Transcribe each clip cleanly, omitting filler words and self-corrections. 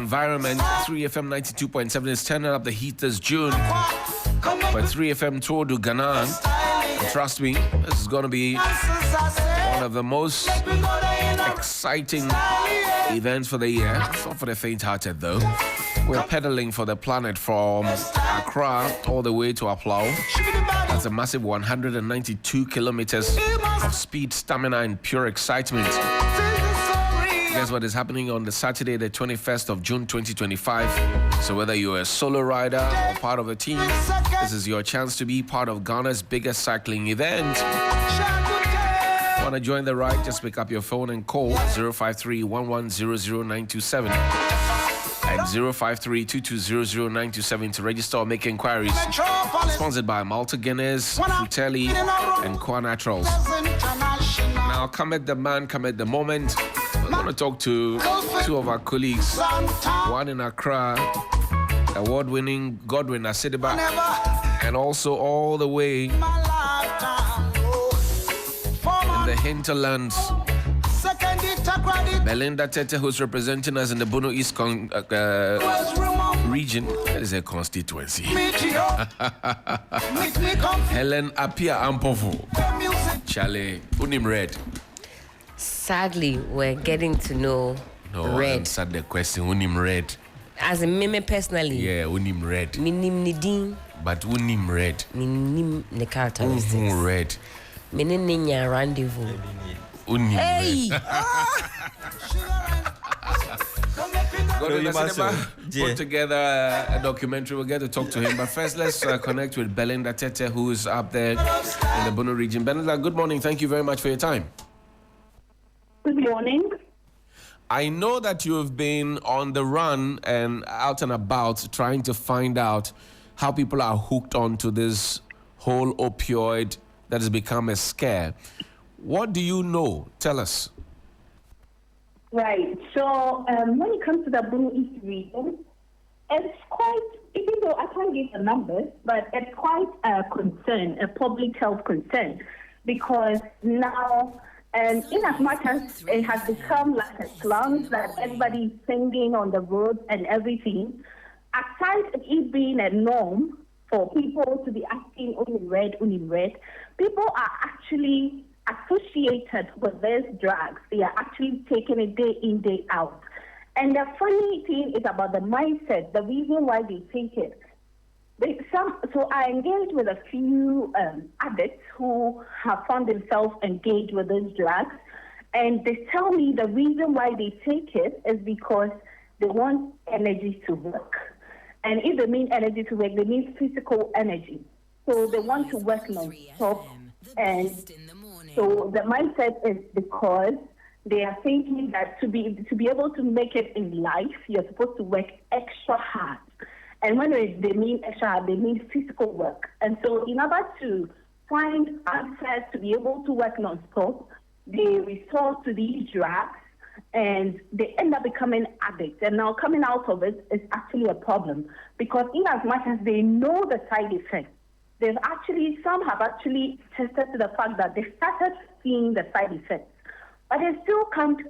environment. 3FM 92.7 is turning up the heat this June. But 3FM Tour du Ghana, trust me, this is going to be one of the most exciting events for the year. It's not for the faint-hearted though. We're pedaling for the planet from Accra all the way to Aplau. That's a massive 192 kilometers of speed, stamina, and pure excitement. Guess what is happening on the Saturday, the 21st of June, 2025. So whether you're a solo rider or part of a team, this is your chance to be part of Ghana's biggest cycling event. Want to join the ride? Just pick up your phone and call 053-1100-927 and 053-2200-927 to register or make inquiries. Sponsored by Malta Guinness, Fratelli, and Qua Naturals. Now, come at the man, come at the moment. We're going to talk to two of our colleagues. One in Accra, award-winning Godwin Asidiba, and also all the way in the hinterlands, Belinda Tete, who's representing us in the Bono East region. That is a constituency. Helen Apia Ampofu. Charlie, Unim Red. Sadly, we're getting to know Red. Answer the question. Unim Red. As a meme personally. Yeah, Unim Red. Minim Nidin. But Unim Red. Minim the characteristics. Red. Minim Ninya rendezvous. Unim Hey! Put together a documentary. We'll get to talk to him. But first, let's connect with Belinda Tete, who is up there in the Bono region. Belinda, good morning. Thank you very much for your time. Good morning. I know that you have been on the run and out and about trying to find out how people are hooked onto this whole opioid that has become a scare. What do you know? Tell us. Right. So when it comes to the Bono East region, it's quite, even though I can't give the numbers, but it's quite a concern, a public health concern, because now, in as much as it has become like a slum that everybody's singing on the roads and everything, aside it being a norm for people to be asking Unim Red, people are actually associated with these drugs. They are actually taking it day in, day out. And the funny thing is about the mindset, the reason why they take it. So I engaged with a few addicts who have found themselves engaged with these drugs, and they tell me the reason why they take it is because they want energy to work. And if they mean energy to work, they mean physical energy. So they want to work non-stop. And so the mindset is because they are thinking that to be able to make it in life, you're supposed to work extra hard. And when they mean extra hard, they mean physical work. And so in order to find answers to be able to work non-stop, they resort to these drugs and they end up becoming addicts. And now coming out of it is actually a problem because in as much as they know the side effects, some have actually tested to the fact that they started seeing the side effects, but they still can't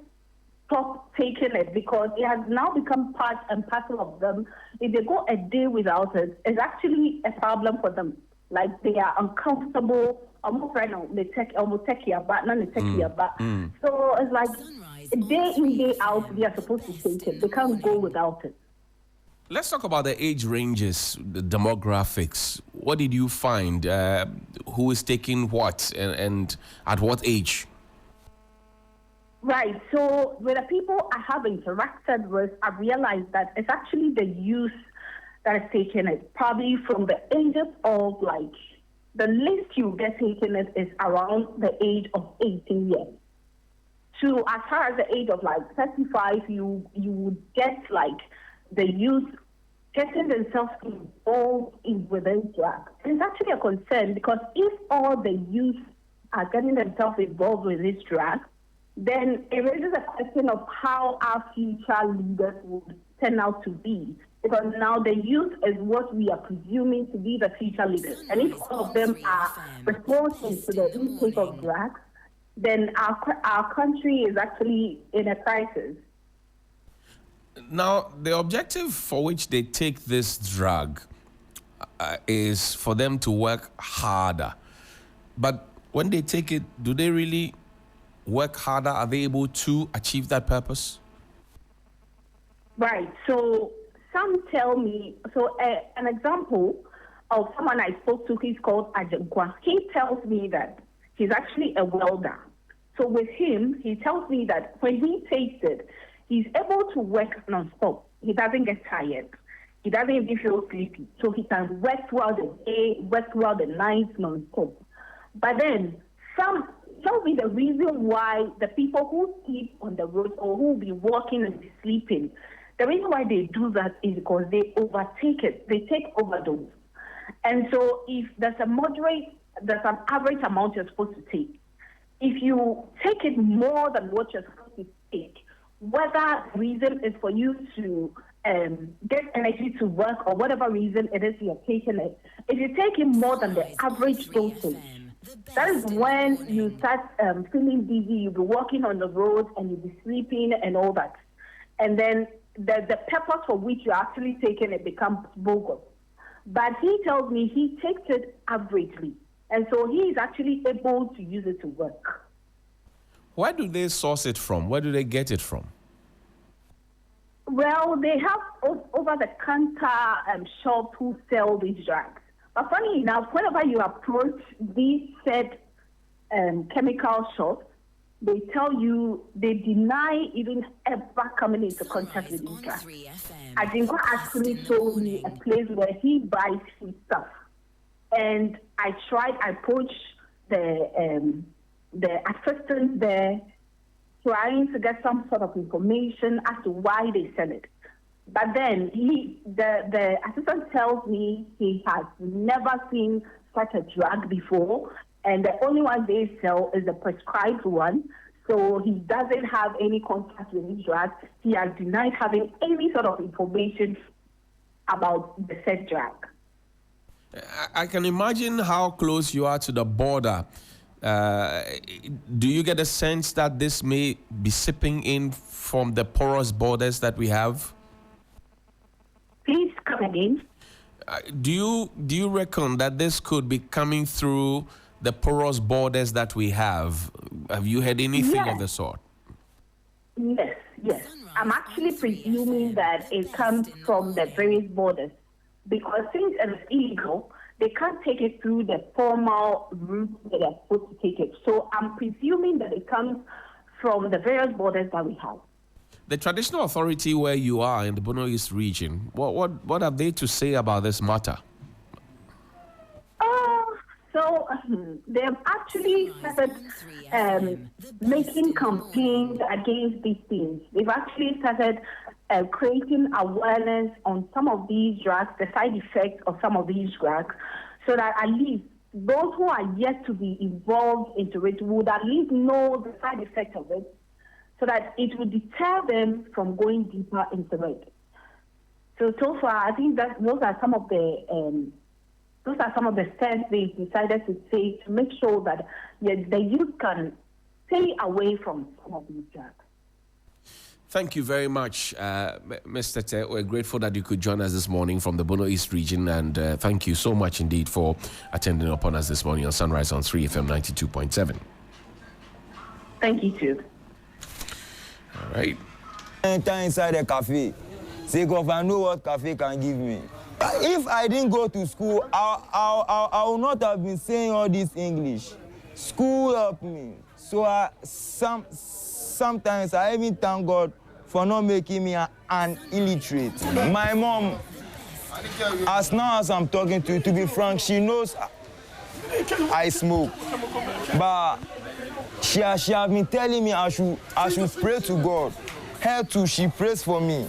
stop taking it because it has now become part and parcel of them. If they go a day without it, it's actually a problem for them. Like they are uncomfortable, almost right now, they take your back, not they take your back. So it's like day in, day out, they are supposed to take it. They can't go without it. Let's talk about the age ranges, the demographics. What did you find? Who is taking what and at what age? Right. So with the people I have interacted with, I realized that it's actually the youth that is taking it. Probably from the ages of the least you get taking it is around the age of 18 years. To as far as the age of 35, you would get the youth getting themselves involved with these drugs. And it's actually a concern because if all the youth are getting themselves involved with these drugs, then it raises a question of how our future leaders would turn out to be. Because now the youth is what we are presuming to be the future leaders. And if all of them are responsible to the intake of drugs, then our country is actually in a crisis. Now, the objective for which they take this drug is for them to work harder. But when they take it, do they really work harder? Are they able to achieve that purpose? Right. So some tell me, an example of someone I spoke to, he's called Ajenkwa. He tells me that he's actually a welder. So with him, he tells me that when he takes it, he's able to work non-stop. He doesn't get tired. He doesn't even feel sleepy. So he can work throughout the day, work throughout the night non-stop. But then some tell me the reason why the people who sleep on the road or who will be walking and be sleeping, the reason why they do that is because they overtake it. They take overdose. And so if there's an average amount you're supposed to take. If you take it more than what you're supposed to take, whether the reason is for you to get energy to work or whatever reason it is you're taking it, if you take it more than the average dosage, that is when you start feeling dizzy, you'll be walking on the road and you'll be sleeping and all that. And then the purpose for which you're actually taking it becomes bogus. But he tells me he takes it averagely. And so he is actually able to use it to work. Where do they source it from? Where do they get it from? Well, they have over-the-counter shops who sell these drugs. But funny enough, whenever you approach these said chemical shops, they tell you they deny even ever coming into contact with these drugs. Ajinko actually told me a place where he buys his stuff. And I approached the assistant there, trying to get some sort of information as to why they sell it. But then the assistant tells me he has never seen such a drug before, and the only one they sell is the prescribed one. So he doesn't have any contact with this drug. He has denied having any sort of information about the said drug. I can imagine how close you are to the border. Do you get a sense that this may be sipping in from the porous borders that we have? Please come again. Do you reckon that this could be coming through the porous borders that we have? Have you heard anything of the sort? Yes. I'm actually presuming that it comes from the various borders. Because since it is illegal, they can't take it through the formal route that they're supposed to take it. So I'm presuming that it comes from the various borders that we have. The traditional authority where you are in the Bono East region, what have they to say about this matter? They have actually started making campaigns against these things. They've actually started creating awareness on some of these drugs, the side effects of some of these drugs, so that at least those who are yet to be involved into it would at least know the side effects of it, so that it would deter them from going deeper into it. So far, I think that those are some of the steps they've decided to take to make sure that the youth can stay away from some of these drugs. Thank you very much, Mr. Te. We're grateful that you could join us this morning from the Bono East region, and thank you so much indeed for attending upon us this morning on Sunrise on 3FM 92.7. Thank you, too. All right. Enter inside a cafe. Say, if I know what cafe can give me. If I didn't go to school, I would not have been saying all this English. School helped me. So sometimes I even thank God for not making me an illiterate. My mom, as now as I'm talking to you, to be frank, she knows I smoke. But she has been telling me I should pray to God. Her too, she prays for me,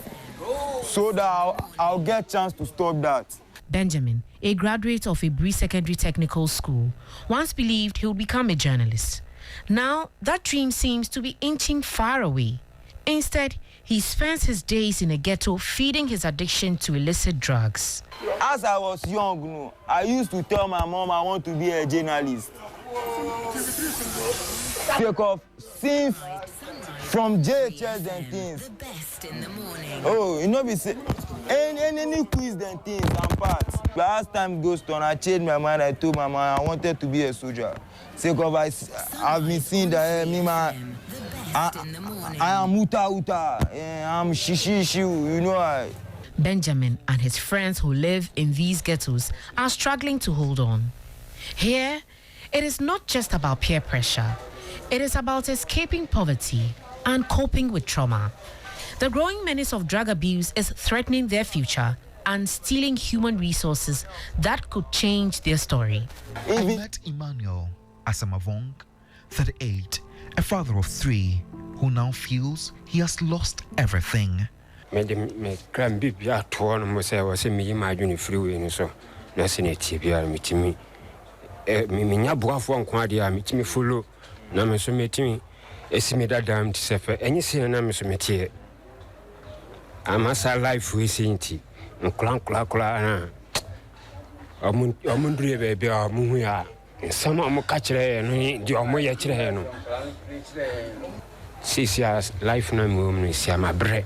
so that I'll get a chance to stop that. Benjamin, a graduate of a Bree Secondary Technical School, once believed he would become a journalist. Now, that dream seems to be inching far away. Instead, he spends his days in a ghetto feeding his addiction to illicit drugs. As I was young, I used to tell my mom I want to be a journalist. Because from JHS and things. The best in the morning. Oh, you know, we say any quiz and things and parts. But as time goes on, I changed my mind. I told my mom I wanted to be a soldier. Because I've been seeing that me man. I am uta. I'm shishu. You know. Benjamin and his friends who live in these ghettos are struggling to hold on. Here, it is not just about peer pressure. It is about escaping poverty and coping with trauma. The growing menace of drug abuse is threatening their future and stealing human resources that could change their story. I met Emmanuel Asamavong, 38, a father of 3, who now feels he has lost everything. Me cram bibia to no mo say was me ma adwene freeway no so na se na tie bia metimi me nya boafo nko ade a metimi follow na me so metimi esimi dadam tisefe enye se na me so metie amasa life we sinti nkla na amundure be bia mu hu ya nsama mo ka kire no di omo ye kire no sisia life na mo no sia ma bre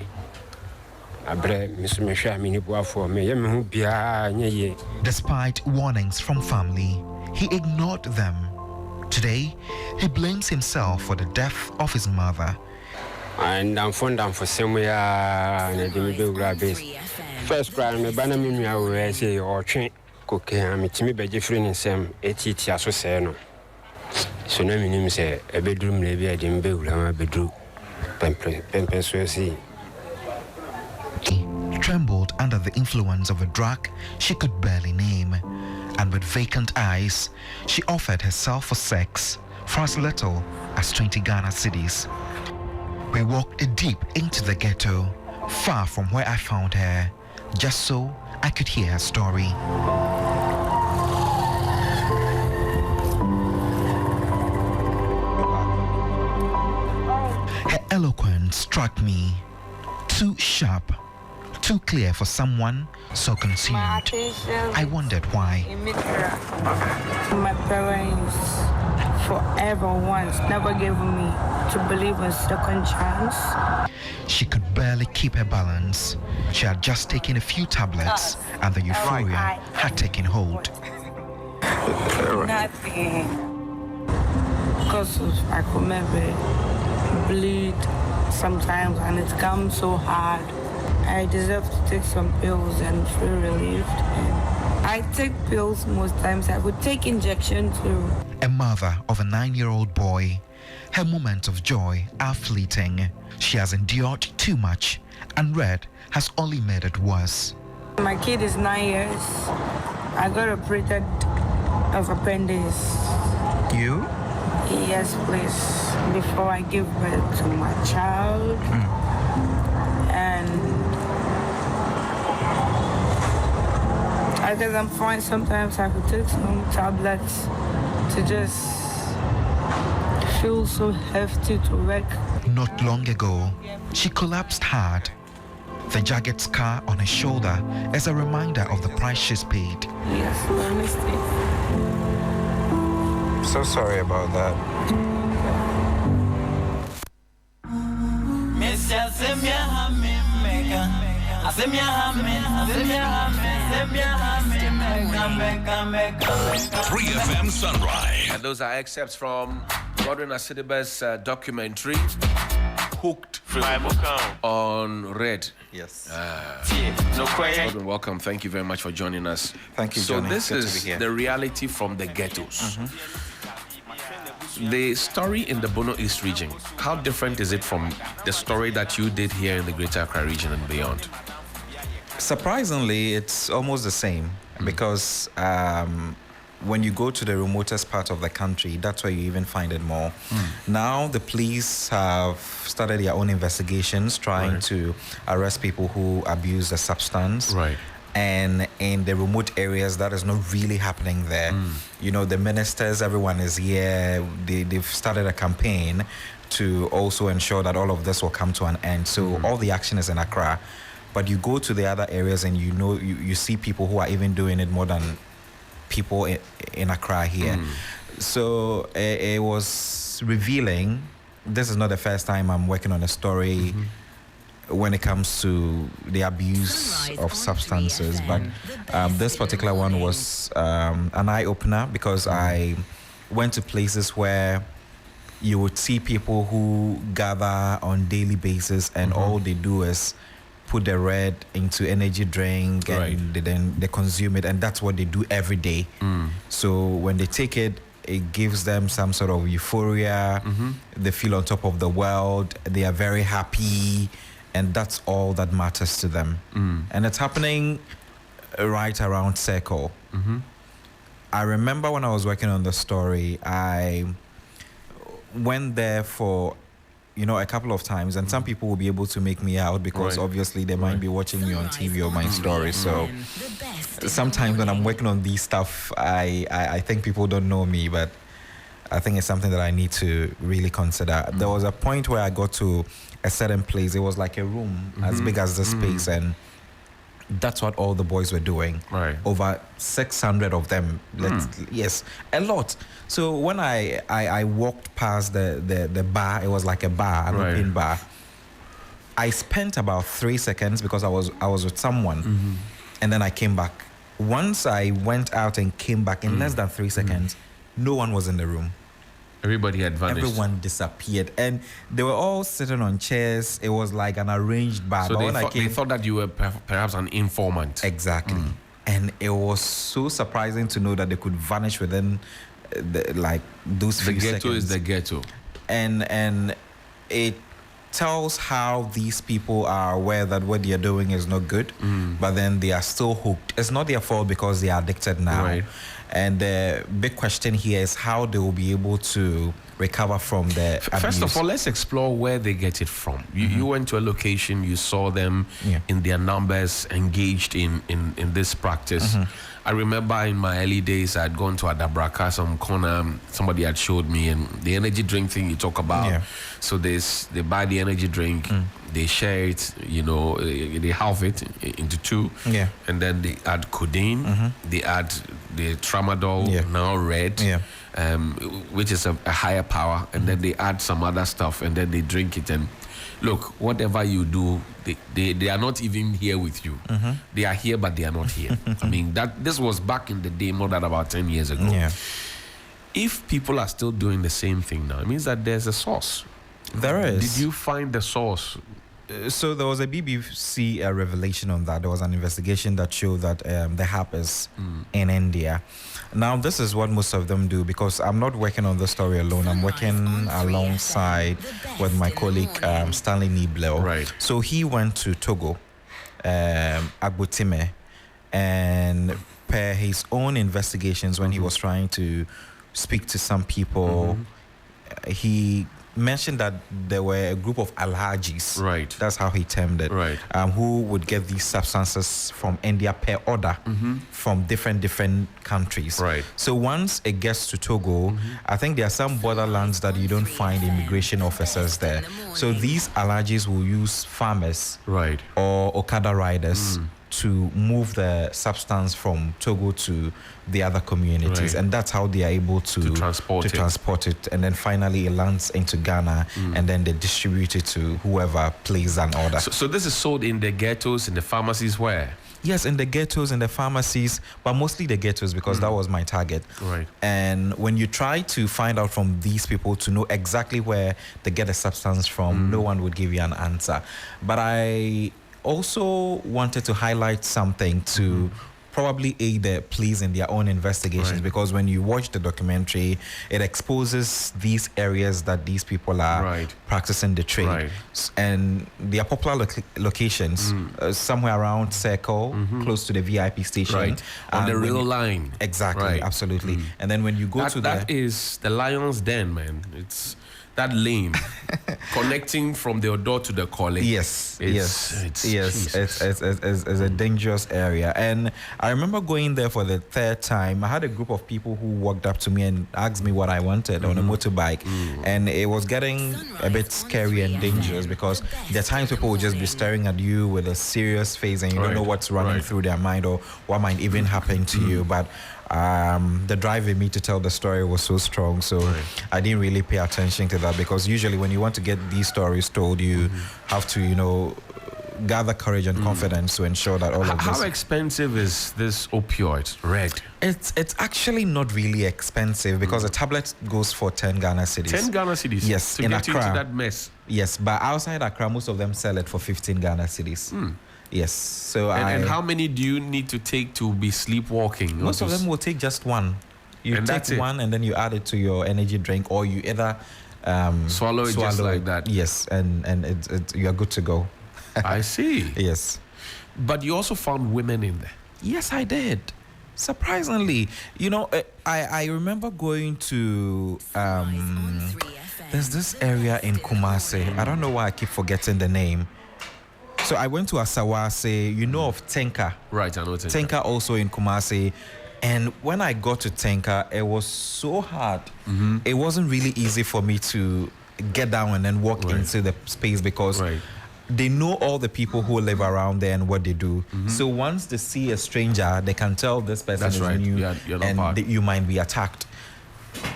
Despite warnings from family, he ignored them. Today, he blames himself for the death of his mother. And I'm fond for somewhere first crime, me banner me away say or train cooking, I'm a timid by different in some 80 years or so. So, no minimum say a bedroom, maybe I didn't build a bedroom. Pempen Trembled under the influence of a drug she could barely name, and with vacant eyes, she offered herself for sex for as little as 20 Ghana cedis. We walked deep into the ghetto, far from where I found her, just so I could hear her story. Her eloquence struck me. Too sharp, too clear for someone so consumed. I wondered why. My parents forever once never gave me to believe in second chance. She could barely keep her balance. She had just taken a few tablets and the euphoria had taken hold. Nothing. Because I could maybe bleed sometimes and it comes so hard. I deserve to take some pills and feel relieved. I take pills most times. I would take injection too. A mother of a 9-year-old boy. Her moments of joy are fleeting. She has endured too much, and Red has only made it worse. My kid is 9 years. I got operated of appendix. You? Yes, please. Before I give birth to my child. And I guess I'm fine. Sometimes I could take some tablets to just feel so hefty to work. Not long ago, she collapsed hard. The jagged scar on her shoulder is a reminder of the price she's paid. Yes, my mistake. So sorry about that. Free FM Sunrise. And those are excerpts from Godwin Asidibe's documentary, Hooked on Red. Yes. Godwin, welcome. Thank you very much for joining us. Thank you, So Johnny. this Good to is be here. the reality from the ghettos. The story in the Bono East region, how different is it from the story that you did here in the Greater Accra region and beyond? Surprisingly, it's almost the same because when you go to the remotest part of the country, that's where you even find it more. Now the police have started their own investigations trying to arrest people who abuse the substance. Right. And in the remote areas, that is not really happening there. You know, the ministers, everyone is here. They've started a campaign to also ensure that all of this will come to an end. So all the action is in Accra. But you go to the other areas and you know, you see people who are even doing it more than people in Accra here. So it was revealing this is not the first time I'm working on a story when it comes to the abuse of substances, but this particular one was an eye-opener because I went to places where you would see people who gather on daily basis and all they do is put the red into energy drink and they consume it, and that's what they do every day. So when they take it, it gives them some sort of euphoria. They feel on top of the world. They are very happy, and that's all that matters to them. And it's happening right around Circle. I remember when I was working on the story, I went there for a couple of times, and some people will be able to make me out because obviously they might be watching me on TV or my story. So sometimes when I'm working on these stuff, I think people don't know me, but I think it's something that I need to really consider. There was a point where I got to a certain place. It was like a room as big as this space, and that's what all the boys were doing. Over 600 of them. Yes, a lot. So when I walked past the bar, it was like a bar, an open bar. I spent about 3 seconds because I was with someone, and then I came back. Once I went out and came back in less than 3 seconds, no one was in the room. Everybody had vanished. Everyone disappeared, and they were all sitting on chairs. It was like an arranged bar. So But they thought that you were perhaps an informant. Exactly. And it was so surprising to know that they could vanish within those few seconds. The ghetto is the ghetto. And it tells how these people are aware that what they are doing is not good, but then they are still hooked. It's not their fault because they are addicted now. And the big question here is how they will be able to recover from the abuse. First of all, let's explore where they get it from. You went to a location, you saw them in their numbers engaged in this practice. I remember in my early days, I'd gone to Adabraka, some corner, somebody had showed me, and the energy drink thing you talk about. So they buy the energy drink, they share it, they halve it into two, and then they add codeine, they add the tramadol, now red, which is a higher power, and then they add some other stuff, and then they drink it. And look, whatever you do, they are not even here with you. They are here, but they are not here. I mean, this was back in the day, more than about 10 years ago. If people are still doing the same thing now, it means that there's a source. There is. Did you find the source? So there was a BBC revelation on that. There was an investigation that showed that the hub is in India. Now, this is what most of them do, because I'm not working on the story alone. I'm working alongside with my colleague Stanley Nibleo. So he went to Togo, Agbotime, and per his own investigations, when he was trying to speak to some people, he mentioned that there were a group of alhajis, that's how he termed it, who would get these substances from India per order from different countries. So once it gets to Togo, I think there are some borderlands that you don't find immigration officers there. So these alhajis will use farmers or Okada riders to move the substance from Togo to the other communities, and that's how they are able to transport it, and then finally it lands into Ghana, and then they distribute it to whoever places an order. So this is sold in the ghettos, in the pharmacies, where? Yes, in the ghettos, in the pharmacies, but mostly the ghettos, because that was my target. And when you try to find out from these people to know exactly where they get the substance from, no one would give you an answer. But I also wanted to highlight something to probably aid the police in their own investigations, because when you watch the documentary, it exposes these areas that these people are practicing the trade. And they are popular locations, somewhere around Circle, close to the VIP station. On the rail line. Exactly, absolutely. And then when you go to that is the Lion's Den, man. It's that lane connecting from the door to the college. It's a dangerous area. And I remember going there for the third time. I had a group of people who walked up to me and asked me what I wanted on a motorbike, and it was getting a bit scary and dangerous, because there are times people will just be staring at you with a serious face, and you don't know what's running through their mind or what might even happen to you. But the drive in me to tell the story was so strong, so I didn't really pay attention to that, because usually when you want to get these stories told, you have to, gather courage and confidence to ensure that all of this. How expensive is this opioid, Red? It's actually not really expensive, because a tablet goes for 10 Ghana cedis. 10 Ghana cedis? Yes, to in get Accra. into that mess. Yes, but outside Accra, most of them sell it for 15 Ghana cedis. Yes, so and how many do you need to take to be sleepwalking? Most of them will take just one. You take one and then you add it to your energy drink, or you either swallow it just like that. Yes, and you are good to go. I see. Yes. But you also found women in there. Yes, I did. Surprisingly, I remember going to there's this area in Kumasi. I don't know why I keep forgetting the name. So I went to Asawase, of Tenka. Right, I know Tenka. Tenka also in Kumasi. And when I got to Tenka, it was so hard. It wasn't really easy for me to get down and then walk into the space, because they know all the people who live around there and what they do. So once they see a stranger, they can tell this person is new, and you might be attacked.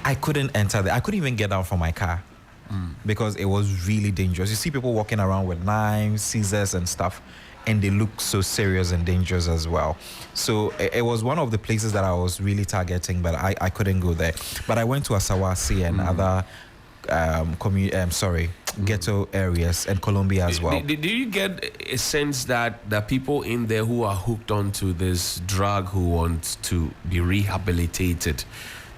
I couldn't enter there. I couldn't even get down from my car because it was really dangerous. You see people walking around with knives, scissors and stuff, and they look so serious and dangerous as well. So it was one of the places that I was really targeting, but I couldn't go there. But I went to Asawasi and other ghetto areas and Colombia as well. Do you get a sense that the people in there who are hooked onto this drug, who want to be rehabilitated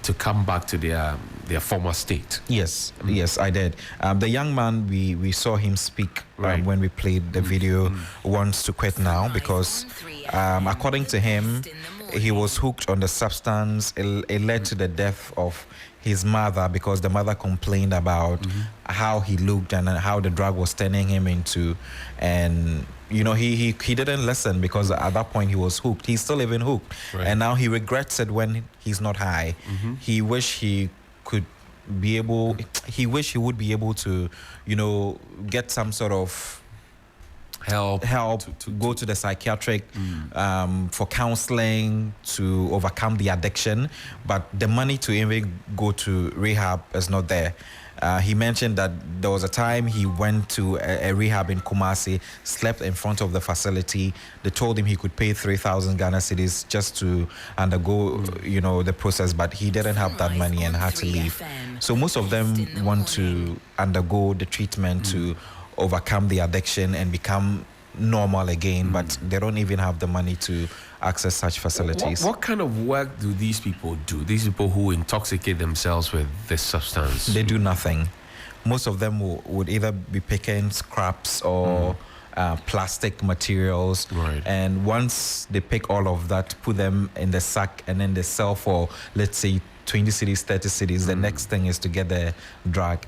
to come back to their former state? Yes, yes, I did. The young man, we saw him speak when we played the video, wants to quit now because according to him, he was hooked on the substance. It led to the death of his mother because the mother complained about how he looked and how the drug was turning him into, and he didn't listen because at that point he was hooked. He's still even hooked, and now he regrets it when he's not high. He wish he could be able. He wish he would be able to, get some sort of help to go to the psychiatric for counseling to overcome the addiction, but the money to even go to rehab is not there. He mentioned that there was a time he went to a rehab in Kumasi, slept in front of the facility. They told him he could pay 3,000 Ghana cedis just to undergo, the process, but he didn't have that money and had to leave. So most of them want to undergo the treatment to overcome the addiction and become normal again, but they don't even have the money to access such facilities. What kind of work do these people do? These people who intoxicate themselves with this substance? They do nothing. Most of them would either be picking scraps or plastic materials. And once they pick all of that, put them in the sack, and then they sell for, let's say, 20 cedis, 30 cedis. The next thing is to get the drug.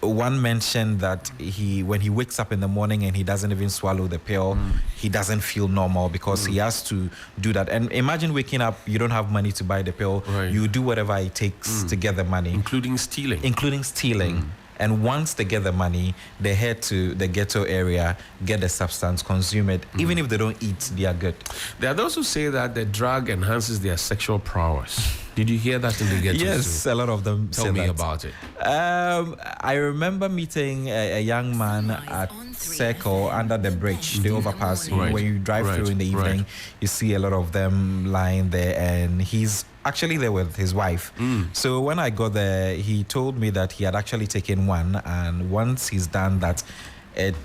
One mentioned that when he wakes up in the morning and he doesn't even swallow the pill, he doesn't feel normal because he has to do that. And imagine waking up, you don't have money to buy the pill. You do whatever it takes to get the money. Including stealing. And once they get the money, they head to the ghetto area, get the substance, consume it. Even if they don't eat, they are good. There are those who say that the drug enhances their sexual prowess. Did you hear that in the ghetto? Yes, too? A lot of them say that. Tell me about it. I remember meeting a young man at Circle under the bridge, the overpass. When you drive through in the evening, you see a lot of them lying there, and he's actually there with his wife. So when I got there, he told me that he had actually taken one, and once he's done that, it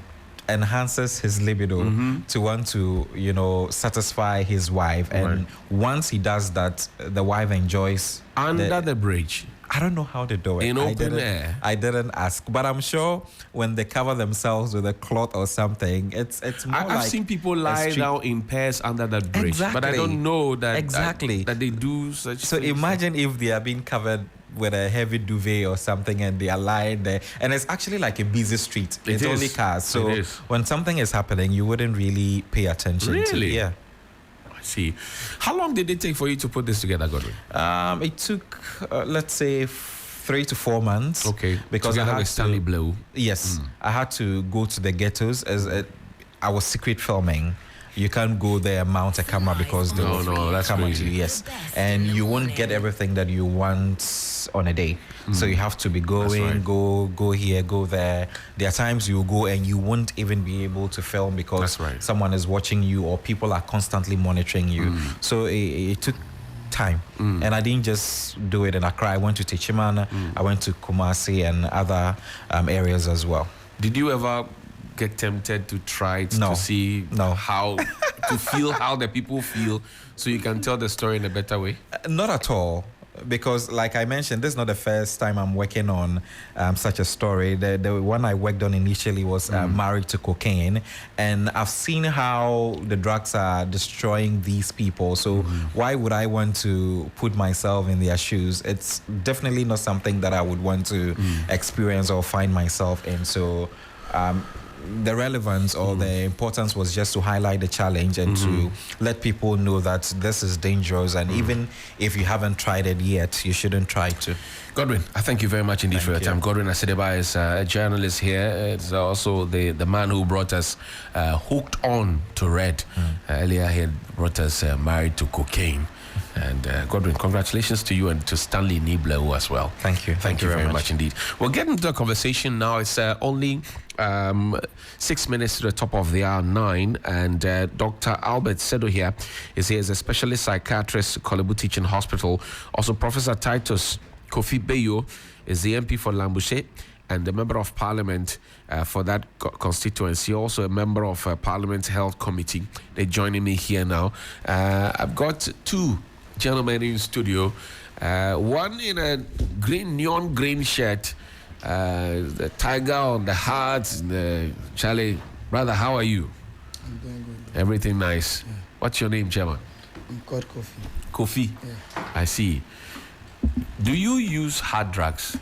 enhances his libido to want to, satisfy his wife. And once he does that, the wife enjoys. Under the bridge? I don't know how they do it. In open air? I didn't ask, but I'm sure when they cover themselves with a cloth or something, it's more I've seen people lie down in pairs under that bridge, but I don't know that that they do such. So imagine if they are being covered with a heavy duvet or something and they are lying there, and it's actually like a busy street. It's only cars, so when something is happening, you wouldn't really pay attention to it. Yeah. See, how long did it take for you to put this together, Godwin? It took, let's say, 3 to 4 months. Okay, because I had Stanley Blow. Yes, I had to go to the ghettos as I was secret filming. you can't go there, mount a camera because they will that's come crazy. at you. Yes, and you won't get everything that you want on a day. So you have to be going, go here, go there. There are times you go and you won't even be able to film because someone is watching you or people are constantly monitoring you. So it took time, and I didn't just do it in Accra. I went to Techimana, I went to Kumasi and other areas as well. Did you ever get tempted to try it to see how to feel how the people feel so you can tell the story in a better way? Not at all. Because, like I mentioned, this is not the first time I'm working on such a story. The one I worked on initially was Married to Cocaine, and I've seen how the drugs are destroying these people. So why would I want to put myself in their shoes? It's definitely not something that I would want to experience or find myself in. So the relevance or the importance was just to highlight the challenge and to let people know that this is dangerous, and even if you haven't tried it yet, you shouldn't try to. Godwin, I thank you very much indeed for your time. Godwin Asedeba is a journalist here. It's also the man who brought us Hooked On to Red. Earlier he had brought us Married to Cocaine. And Godwin, congratulations to you and to Stanley Nibler as well. Thank you. Thank you very much indeed. We'll get into the conversation now. It's only 6 minutes to the top of the hour, 9. And Dr. Albert Sedo here is here as a specialist psychiatrist, Kolebu Teaching Hospital. Also, Professor Titus Kofi Beyo is the MP for Lambushe and the Member of Parliament for that constituency, also a member of Parliament's Health Committee. They're joining me here now. I've got two gentlemen in studio, one in a neon green shirt, the tiger on the heart. Charlie, brother, how are you? I'm doing good. Everything nice. Yeah. What's your name, Chairman? I'm called Kofi. Kofi? Yeah. I see. Do you use hard drugs?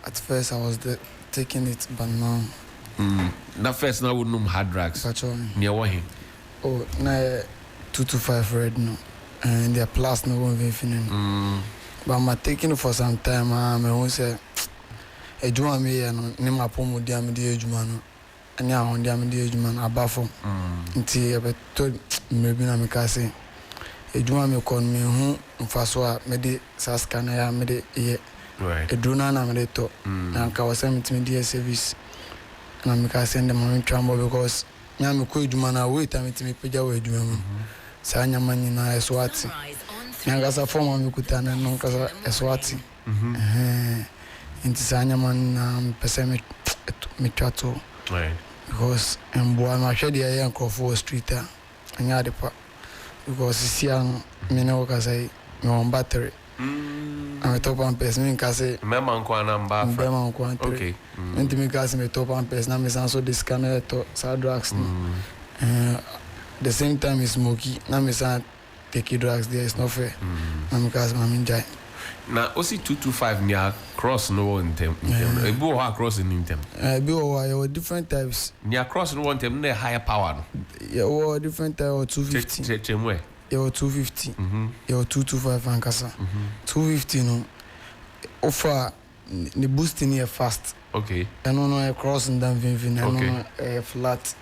At first I was taking it, but now... Not first, now we know hard drugs. Near what? Oh, now 225 red now. And they're plus no one even. But I'm taking it for some time. I won't say, a Juma me and Nima Pomo Diamidi Jumano. And now on Diamidi Juman, a buffo. Until I told maybe Namikasi. A Juma me call me home, Faswa, Medi Saskana, Medi, right. A drona na mede to. And I was sent to me service. And I send them on trouble because I'm a quick man. I wait and me pija away. Sanya mani na eswati. Nyangasa form of Mikutana and Nonkasa eswati. Into Sanya man pesemi mitrato. Right. Because and boy, I'm actually a young for street and Yadipa. Because it's young, Minokasai, no battery. I'm a top and person, Cassie. Okay. And to me, Cassie, top and person, I'm also this camera to sad drugs. The same time is smoky. Now, me say take drugs. There is no fair. I'm because I'm enjoy. Now, OC 225 near cross no one them. A bow cross in them. Bow different types. Near cross no one them. They higher power. Yeah, different type of 250. Way. You're 250. You're 225 and Casa. 250 no. Offer the boosting here fast. Okay. And no crossing down Vinvin. And no flat.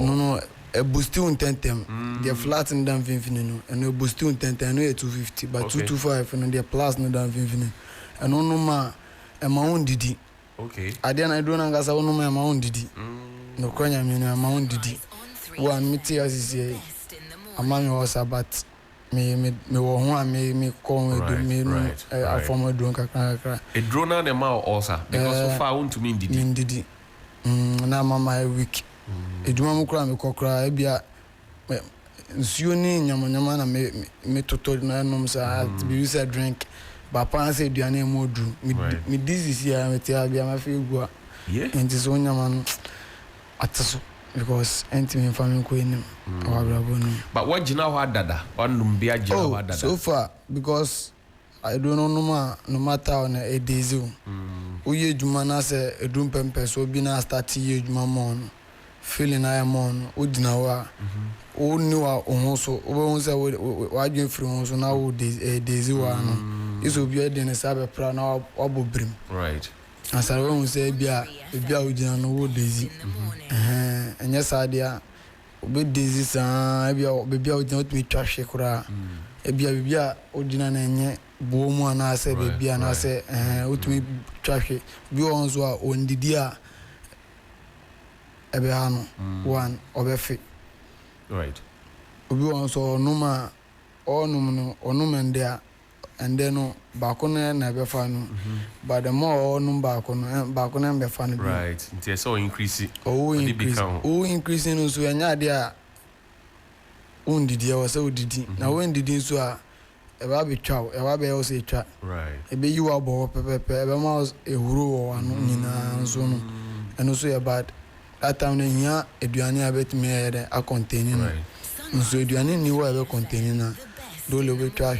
No, a boosting tentem. They're flat and down Vinvin. And no boosting tentem. I know 250, but 225 and they're plus no down Vinvin. And no ma a my own didi. Okay. I don't know my own didi. No cranya me my own didi. One meeting as is here. A man was about me call me a former drunk a drone on the mouth also because so far I want to mean didi. Now my week. A drum cry me cocra ebia nsuni nyama na me toto na nom sa be use a drink but pan say duane modru me this is here me tell bia ma fe gua and this one nyama ataso because anything family ko enim but what you know what dada on bia jina what dada so far because I don't know no matter on a days uye juma na say edum pempe so bi na start ye juma mon feeling I am on udina wa o ni wa ohun so o say wa dwen free ohun so na o days wa no is obi e dey na sabe pra na obobrim right Asa we say bia ojina no wo daisy. Enya sadia obe daisy sa bia ojina otumi twahwe kura. Bia ojina na enye bomu ana se bia na se otumi twahwe bi won so a ondidi a ebe ha no one obefe. Right. Obi won so onuma ndea and then bakone na be fa no but the more onum bakone be fa no right nti so increase increase no so anya de a undidi e was odidi na when didi so a e ba be twa e ba be o se twa right e be you abo pepepe e be ma ehuru wo anu nyina so no eno so e bad that time na hia eduane abetime e de a contain no so eduane ni wo e be contain na dole we twa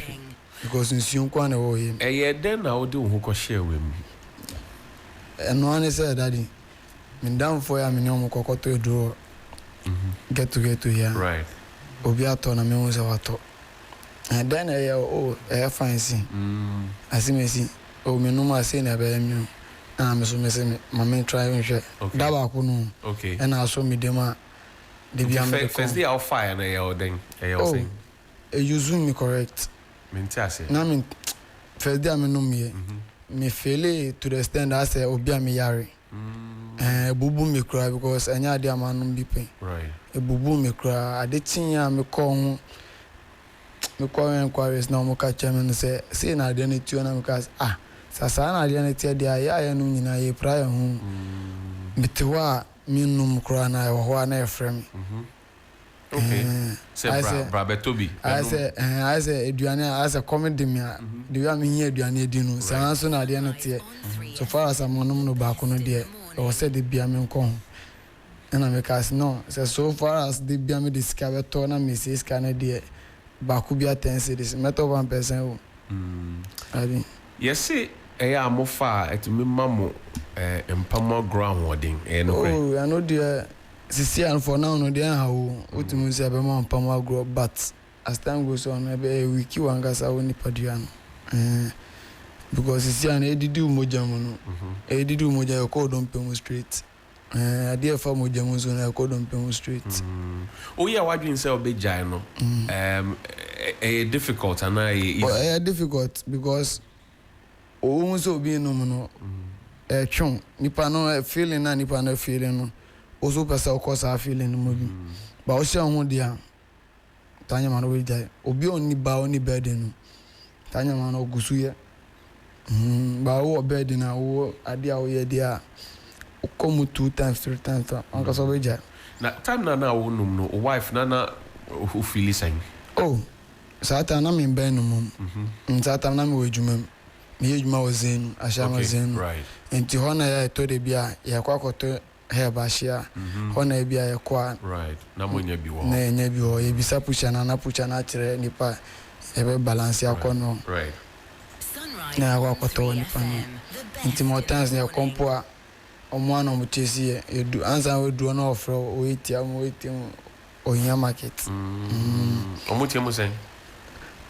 because nsuon kwa na wo him den na wo de wo ko share we mu eno an say daddy me down for ya me nyom kokoto edo get to here right obi ato na me wo say wato and then fancy asimesi o me no ma say na be mi me so me say me try and share da ba ko no okay and I saw me dem a de bia me first day out fire na ya den say you zoom me correct Mentase. Na me first day me no me feel to the extent that say obi am yare. Bubu me cry because anya dey am no bi pen. Right. Bubu me cry ade tinya me call inquiries na mo ka chairman say na dey na tuo na me ka sasa na dey na tie dey ya no nyina ye prayer hu. Bitwa me num cry na ho na e frame. Okay. Say Brabetobi. I say eduane as a comedy me the way me here eduane di no say so na de na tie so far as am no ba ko no de o say de bia me nko na me ka no say so far as de bia me de ska beto na me say ska na de ba ku bia 10 cedis meto 1% o abi yes eya amofa etumi mamo empama ground wording no oh I know the sisi and for now no dey how otumu say be ma pama grow but as time goes on be wiki wangasa woni padua no because sisi and edidi umoja mu no edidi umoja e ko don pemu straight ade fa moja mu so na e ko don pemu straight oh yeah wadwin say obejai no difficult and difficult because o so be no no chon nipa no feeling na nipa no feeling no also person cause I feeling no movie but o se ho dia tanya man we jai obi oni ba oni bed no tanya man ogusu ye ba wo bed na wo ade a wo ye dia o come 2 times 3 times on ka so we jai na time na wo num no wife na who feel sign oh sata na me ben no mum sata na me wejuma me yejuma wo zen ashama zen right enti ho na ya to de bia ya kwakoto hebashia hona ebia yekwa right na monya bi wo na nya bi wo ebisa pucha na kire nipa ebe balance akono right na akwakoto nipa no nti mo times na kompo a omo ana mo chesi edu ansa we du na ofro o etia mo onya market omo tie mo sen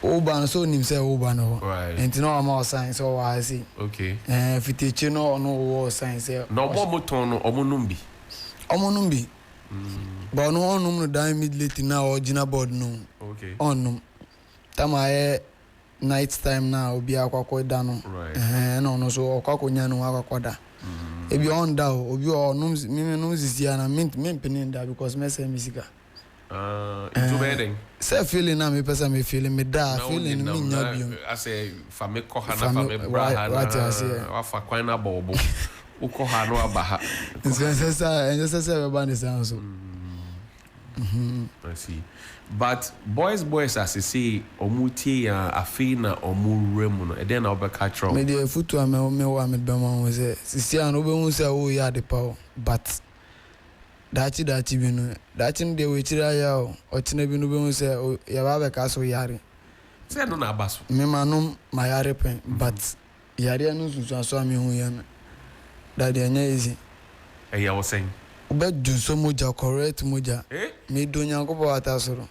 o ban so nim say o ban no right nti no ama sign so wa see okay fitichi no wo sign say no mo ton no omo numbi but no onum no down immediately now original board no okay onum tama night time now obi akwakọ da no no so akwakonya no akwakoda ebi on da obi onum mimi no zisia na mint da because me say musica into wedding say feeling na me person me feeling me da feeling me nya biom ase fa me ko hana fa me bra hana wa fa kwan na bobo uko ha no abaha say we ban the sound so I see but boys as you see omutie afi na omuremu no e den na obeka tro me dey futu me wa me be man say sisi an obe say wo ya de pa but dachi bi no dachi de we chira ya o chine bi no be say ya ba be ka so yare say no na abaso me manum ma yare pen but yare no susu so am hu ya na that dey nya easy e ya wo sen obe junso moja correct moja me do nya ko ba ta soro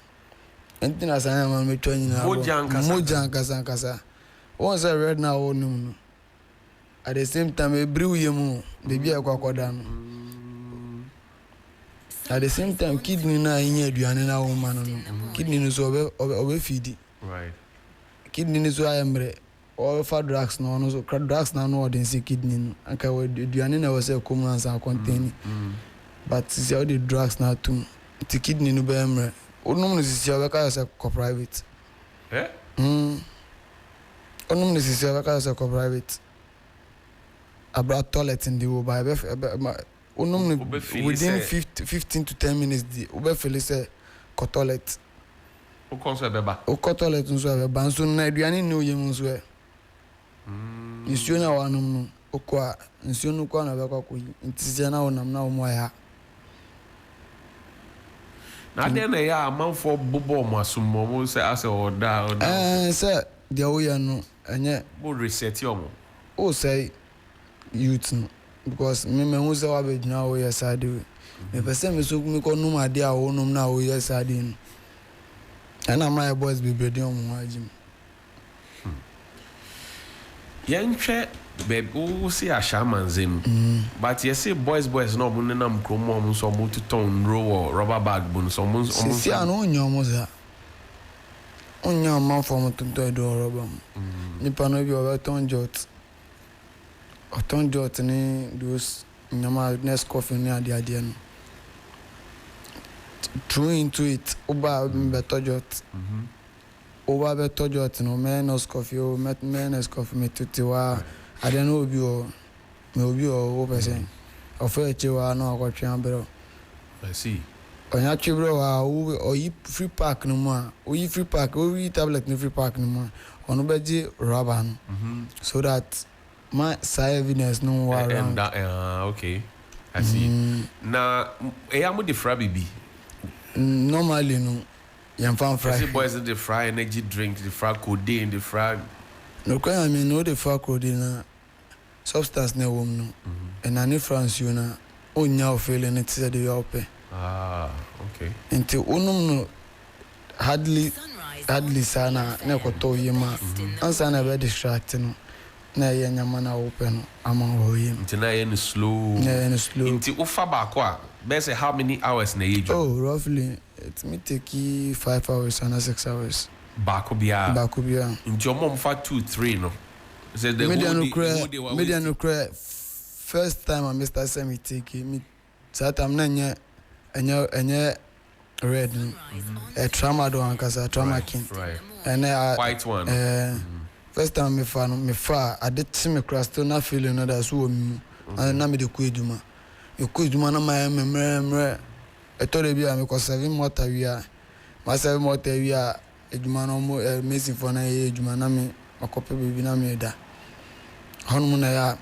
entina sana man me twa nyina moja nkasa won say red na wo num no at the same time e brew yemu baby akwakoda no at the same time kidney na yin aduane na woman no kidney no so obe feed Right. kidney no so ayemre all for drugs no so drugs na no odin kidney no anka aduane na was common as contain but see all the drugs na too the kidney no be emre onum no sisi obeka say co private onum no sisi obeka say co private abra toilet in the by onum within 15 to 10 minutes the ube feel say co toilet o konso beba o co toilet nso beba nso na aduane no yem nso e nsuo na wanum no okwa nsuo no kwa na be kwa koyi ntisi na wonam na wo moya na de na ya amanfo bobo mo asummo mo say ase oda say the oya no enye mo reset yomo o say youth no because me who say wa be jina o yes ade me person me so me ko num ade a wo num na o yes ade no and my boys be breeding on wajim yenhwe be o si ashamanze no but you say boys no mo nenam kromo mo so mo tuton row rubber bag bun so mo si anu onyo za onyo ma for mo tuton do rubber nipa no bi o ton jot oton jot ni those nyama next coffee ni ade no through into it oba better jot over better jot no menos coffee o menos coffee me tutiwa I don't know me obi o person ofe chewa no akotwe abro I see onya chibro wa o yi free pack no ma o yi free pack o yi tablet no free pack no ma onu beji rubber no so that my evidence no wa around okay I see na am the fry baby normally no yam fan fry see boys in the fry energy drink the fry codeine the fry no kwa I mean no the fry codeine substance na wom no and ani France you na onya feeling it said you open okay nti onum no hardly sana na koto yema ansa na be distract no na ye nyama na open ama ho yem nti na ye slow nti ufa ba ko a be say how many hours na ye oh roughly it me take 5 hours and 6 hours baako bia nti o mom fa 2-3 no say the media no cry first time I Mr. Semi take me that I'm na enya red a trauma do ankasa trauma king and white one first time me fa I did see me cross to na feeling no that's wo me na me de ku eduma na my memre e to de bia me ko 7 motor wi a ma 7 motor wi a eduma no mo missing for na eduma na me makope baby na me da hon na ya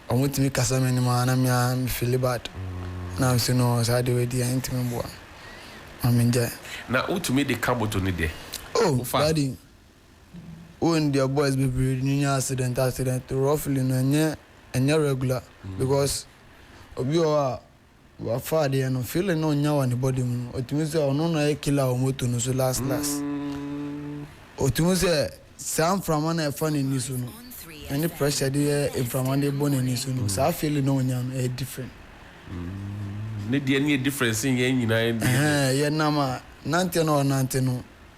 omutimi kasa me ni ma na me feel bad na so no so de we di antimi bo amenja na utumi de kaboto ni de oh daddy when their boys be breeding accident roughly no enya regular because obi o wa father no feeling no nya wa ni body mu otumi say ono na e killer o moto no so last otumi say sam from na e funny ni so no any pressure dey from on the bone ni so no so feeling no nya no e different ne de any difference in yen nyina ye na ma nante no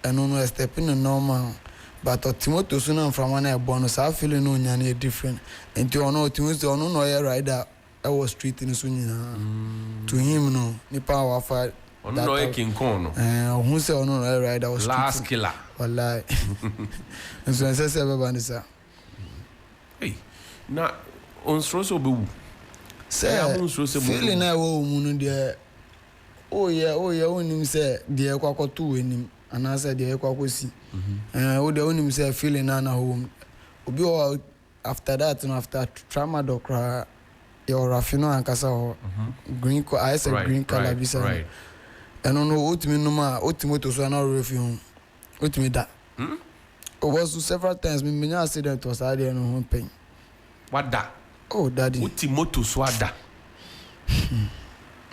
eno no step in normal but Timothy so na from na e born so feeling no nya no e different enti ono otumi say ono no e rider I was street in Sunyina to him no nipa wa fa ono no e king kon no who say ono no rider was last killer wallahi nso say baba ndisa hey na onsro so bewu say feeling na wo mu no de oh yeah onim say de kwakoto enim ana say de kwakosi o de onim say feeling na home obi after that no after trauma doctor your rafino ankasa ho green I said green color bisa right and no ultimate no ma ultimate so na refi ultimate that it was several times me accident was there no pain what that oh daddy ultimate so ada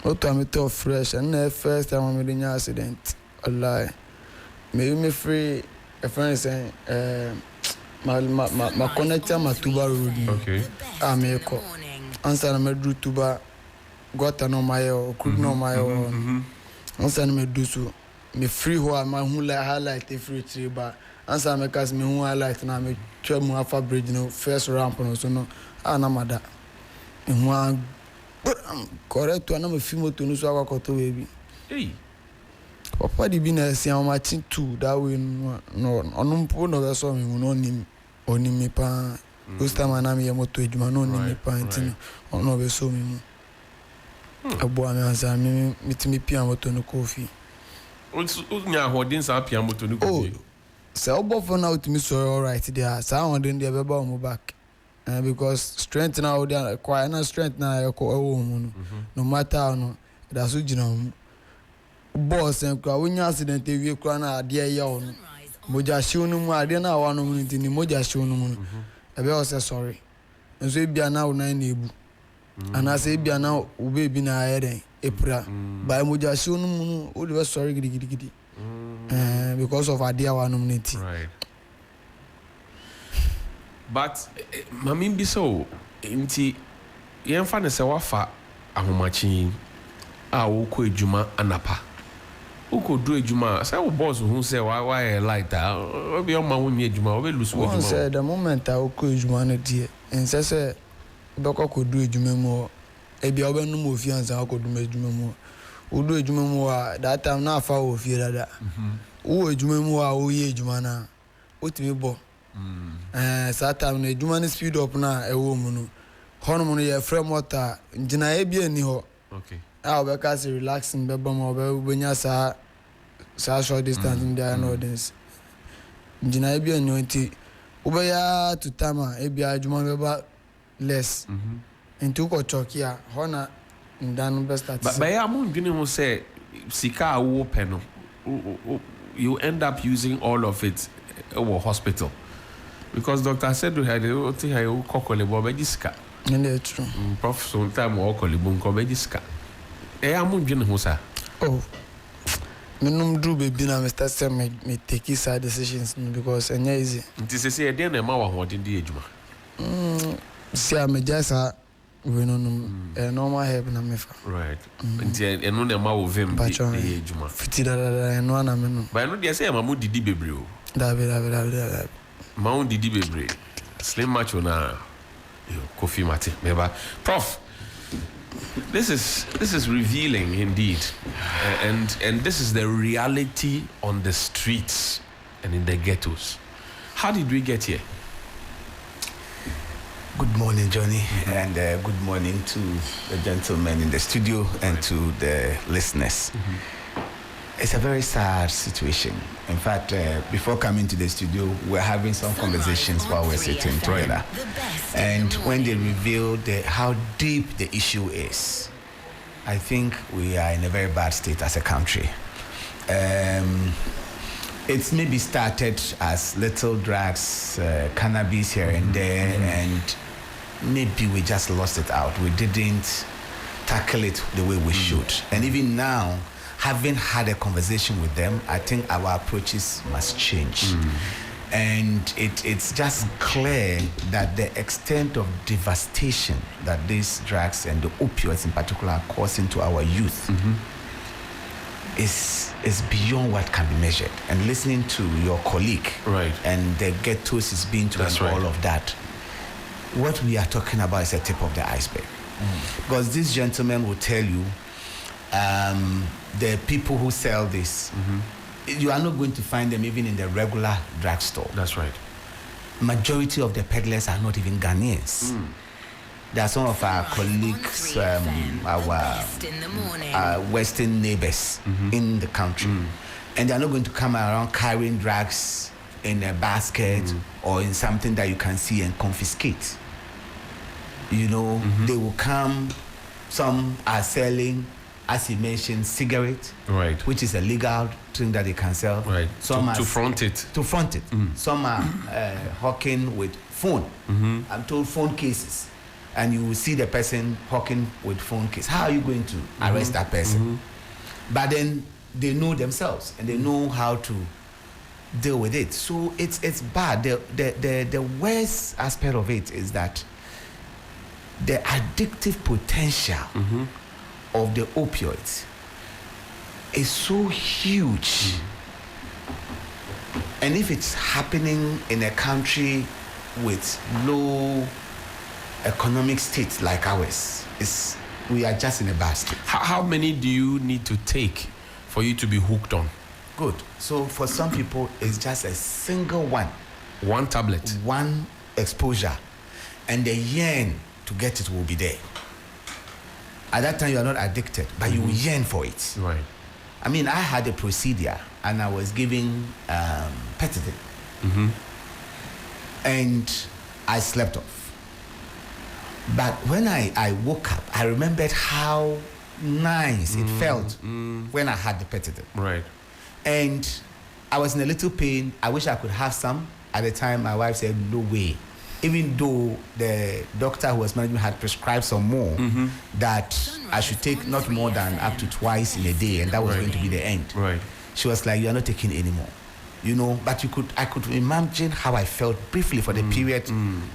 ultimate fresh and the first time me the accident wallahi me free a friend saying ma connect ma Tuba road. Okay. Ameko. Answer me do Tuba. Got no my or could no my own. Answer me do so. Me free ho ma hu like highlight the free tree ba. Answer me cause me hu highlight na me twa mu afa bridge no first ramp no so no. Anamada. Me hu correct to na me fi moto no so akwakoto we bi. Hey. Papa di bi na sia ma chin too that way no onumpo no be so me no onim me pa. Usta mana me moto ejuma no onim me pa ntino. Ono be so me mu. Abo me ansa me mitimi pia moto no kofi. Nya hodin sa pia moto no kofi. So obo for now to me so all right there. Sa one dey be ba mo back. Because strength now there quite na strength na e ko ewo mu no matter how no da so gina mu. Boss en kwa wonya accident e wie kwa na ade ya wo no. Moja shi onu mu ade na wa no mu ntini moja shi onu mu no. Ebe o say sorry. Nso e bia na wo na ebu. Ana say bia na wo be na ayeden epra. Ba moja shi onu mu no o dey sorry gidi. Because of ade ya wa no mu ntini. Right. But mami bi so nti yemfa ne se wafa ahomachi a wo ko ejuma anapa. Uko do ejuma say wo boss who say why like that obi o ma wo mi ejuma obi lose wo ejuma. Say the moment I ko ejuma no die en say be ko do ejuma mu e bia obi no mo fi ansa ko do ejuma mu o do ejuma mu a that time na afa wo fi dada wo ejuma mu a wo ye ejuma na o timi bo that time na ejuma ni speed up na e wo mu no hono mu no ye frame water njina e bia ni ho. Okay. I will be relaxing, be bomb, be nya sa short distance in there and all this. Njina ebi enyo nti ubeya to tama ebi adwuma beba less. Nti ko choki a hona ndanu be start. But by am ndwene ho say sika wo pe no you end up using all of it at hospital. Because doctor said we had o ti ha o kokole bo be disika. Nle true. Prof so time o kokole bo nko be disika. I'm doing Hosa. Oh, minum do baby na Mr. Sam me take side decisions because enya easy. It is say dey na ma wa hodin di ejuma. See am just we no normal help na me fa. Right. Nti eno na ma wo vim di ejuma. Fiti da eno na me no. Ba eno dey say ma mu didi bebre o. Da be. Ma un didi bebre. Slim macho na Kofi Mate. Meba Prof. This is revealing indeed, and this is the reality on the streets and in the ghettos. How did we get here? Good morning, Johnny, and good morning to the gentlemen in the studio and to the listeners. It's a very sad situation. In fact, before coming to the studio, we're having some conversations while we're sitting together. And when they revealed how deep the issue is, I think we are in a very bad state as a country. It's maybe started as little drugs, cannabis here and there, and maybe we just lost it out. We didn't tackle it the way we should. And even now, having had a conversation with them, I think our approaches must change. And it's just clear that the extent of devastation that these drugs and the opioids in particular are causing to our youth is beyond what can be measured. And listening to your colleague, right, and the ghettos he's been to, and all of that, what we are talking about is a tip of the iceberg. Because this gentleman will tell you, the people who sell this, you are not going to find them even in the regular drugstore. That's right. Majority of the peddlers are not even Ghanaians. There are some of our colleagues, our Western neighbors in the country. And they are not going to come around carrying drugs in a basket or in something that you can see and confiscate. You know, they will come, some are selling, as he mentioned, cigarette, right, which is a legal thing that they can sell. Right. Some to front it. To front it. Some are hawking with phone. I'm told phone cases. And you will see the person hawking with phone case. How are you going to arrest that person? But then they know themselves and they know how to deal with it. So it's bad. The worst aspect of it is that the addictive potential of the opioids is so huge. And if it's happening in a country with low economic state like ours, we are just in a bad state. How many do you need to take for you to be hooked on? Good. So for some people, it's just a single one. One tablet. One exposure. And the yearn to get it will be there. At that time, you are not addicted, but you yearn for it. Right. I mean, I had a procedure, and I was giving Pethidine. And I slept off. But when I woke up, I remembered how nice it felt when I had the Pethidine. Right. And I was in a little pain. I wish I could have some. At the time, my wife said, no way. Even though the doctor who was managing had prescribed some more, that I should take not more than up to twice in a day, and that was going to be the end. Right. She was like, you're not taking any more. You know, but I could imagine how I felt briefly for the period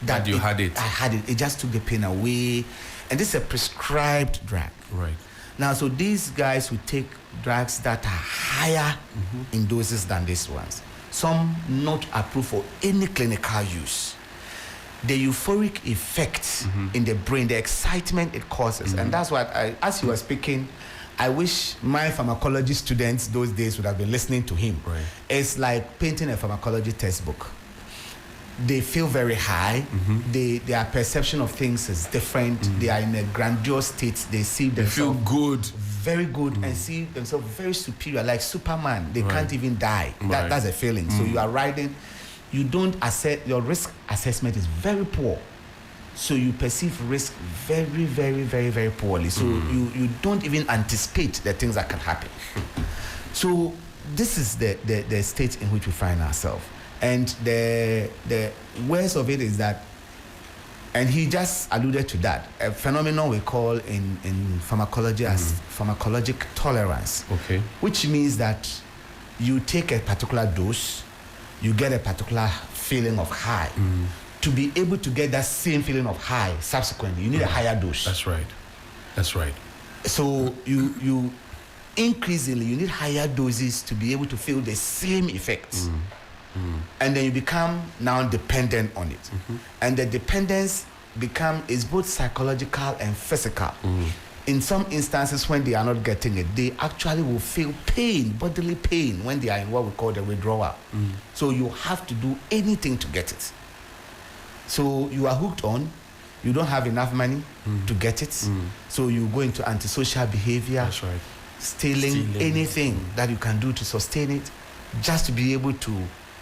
that you had it. I had it. It just took the pain away. And this is a prescribed drug. Right. Now, so these guys who take drugs that are higher in doses than these ones, some not approved for any clinical use. The euphoric effect in the brain, the excitement it causes. And that's what, as you were speaking, I wish my pharmacology students those days would have been listening to him. Right. It's like painting a pharmacology textbook. They feel very high. Their perception of things is different. They are in a grandiose state. They see themselves. They feel good. Very good and see themselves very superior, like Superman. They can't even die. That's a feeling. So you are riding. You don't assess, your risk assessment is very poor. So you perceive risk very, very, very, very poorly. So you don't even anticipate the things that can happen. So this is the state in which we find ourselves. And the worst of it is that, and he just alluded to that, a phenomenon we call in pharmacology as pharmacologic tolerance. Okay. Which means that you take a particular dose, you get a particular feeling of high. To be able to get that same feeling of high subsequently, you need a higher dose. That's right. That's right. So you increasingly, you need higher doses to be able to feel the same effects. And then you become now dependent on it. And the dependence is both psychological and physical. In some instances, when they are not getting it, they actually will feel pain, bodily pain, when they are in what we call the withdrawal. So you have to do anything to get it. So you are hooked on, you don't have enough money to get it. So you go into antisocial behavior. That's right. Stealing anything that you can do to sustain it, just to be able to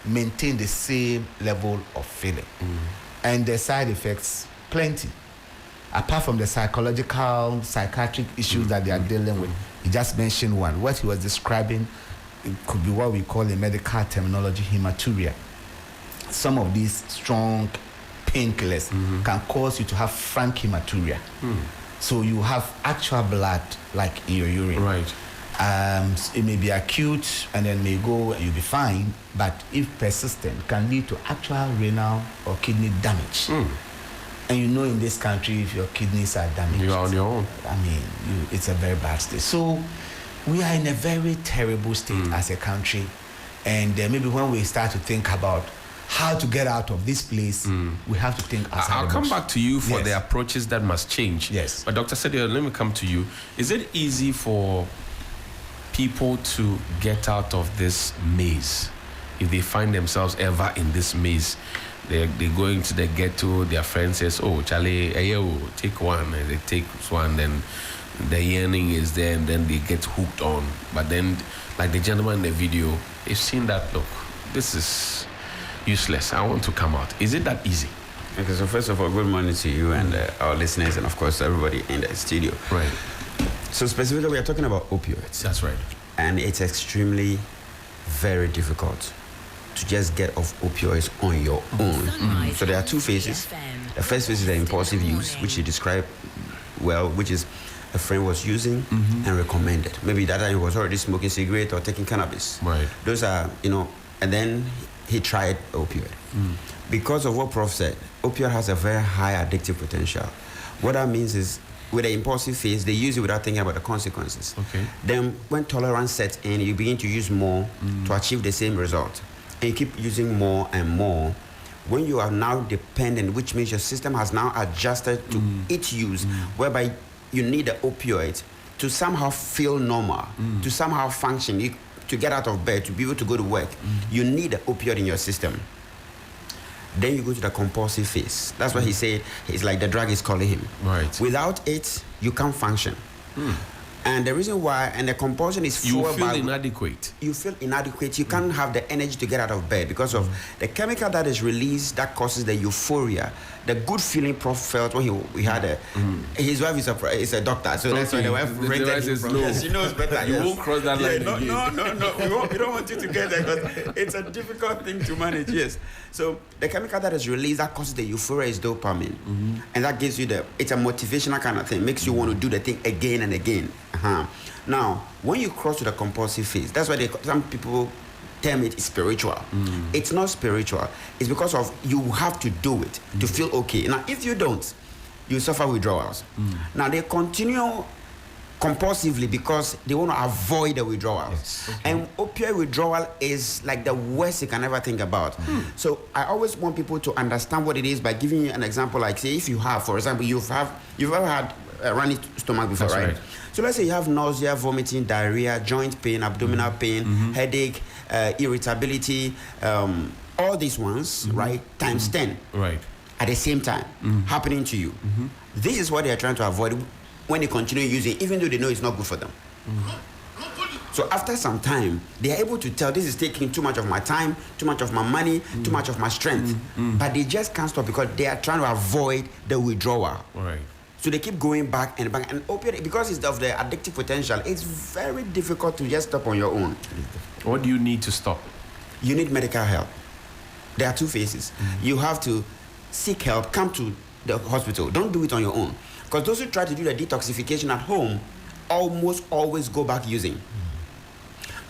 maintain the same level of feeling. And the side effects, plenty. Apart from the psychological, psychiatric issues that they are dealing with, he just mentioned one. What he was describing, it could be what we call in medical terminology hematuria. Some of these strong painkillers can cause you to have frank hematuria. So you have actual blood like in your urine. Right. It may be acute and then may go and you'll be fine, but if persistent, can lead to actual renal or kidney damage. And you know, in this country, if your kidneys are damaged, you are on your own. I mean, it's a very bad state. So we are in a very terrible state as a country. And maybe when we start to think about how to get out of this place, we have to think outside I'll the come box. back to you for the approaches that must change. Yes. But Dr. Sedio, let me come to you. Is it easy for people to get out of this maze if they find themselves ever in this maze? They go into the ghetto, their friend says, oh, Charlie, take one. And they take one, then the yearning is there, and then they get hooked on. But then, like the gentleman in the video, they've seen that, look, this is useless. I want to come out. Is it that easy? Okay, so first of all, good morning to you and our listeners, and of course, everybody in the studio. Right. So specifically, we are talking about opioids. That's right. And it's extremely very difficult to just get off opioids on your own. So there are two phases. The first phase is the impulsive use, which you described well, which is a friend was using and recommended. Maybe that time he was already smoking cigarette or taking cannabis. Right. Those are, and then he tried opioid. Because of what Prof said, opioid has a very high addictive potential. What that means is, with an impulsive phase, they use it without thinking about the consequences. Okay. Then when tolerance sets in, you begin to use more to achieve the same result. And you keep using more and more. When you are now dependent, which means your system has now adjusted to its use, whereby you need the opioid to somehow feel normal, to somehow function, to get out of bed, to be able to go to work. You need the opioid in your system. Then you go to the compulsive phase. That's what he said. It's like the drug is calling him. Right. Without it, you can't function. And the reason why, and the compulsion is You fueled feel by... inadequate. You feel inadequate. You can't have the energy to get out of bed because of the chemical that is released that causes the euphoria, the good feeling Prof felt when he had a... His wife is a doctor, so that's why the wife rented him from... Yes, she knows better. You won't cross that line again. No. We don't want you to get there because it's a difficult thing to manage, yes. So the chemical that is released that causes the euphoria is dopamine. And that gives you it's a motivational kind of thing. Makes you want to do the thing again and again. Now, when you cross to the compulsive phase, that's why some people term it spiritual. It's not spiritual. It's because of you have to do it to feel okay. Now, if you don't, you suffer withdrawals. Now, they continue compulsively because they want to avoid the withdrawals. Yes. Okay. And opioid withdrawal is like the worst you can ever think about. So I always want people to understand what it is by giving you an example. Like, say, if you have, for example, you've ever had a runny stomach before, right? So let's say you have nausea, vomiting, diarrhea, joint pain, abdominal pain, headache, irritability, all these ones, right? Times 10. Right. At the same time, happening to you. This is what they are trying to avoid when they continue using, even though they know it's not good for them. So after some time, they are able to tell this is taking too much of my time, too much of my money, too much of my strength. But they just can't stop because they are trying to avoid the withdrawal. Right. So they keep going back and back. And opioid, because it's of the addictive potential, it's very difficult to just stop on your own. What do you need to stop? You need medical help. There are two phases. You have to seek help, come to the hospital. Don't do it on your own. Because those who try to do the detoxification at home almost always go back using.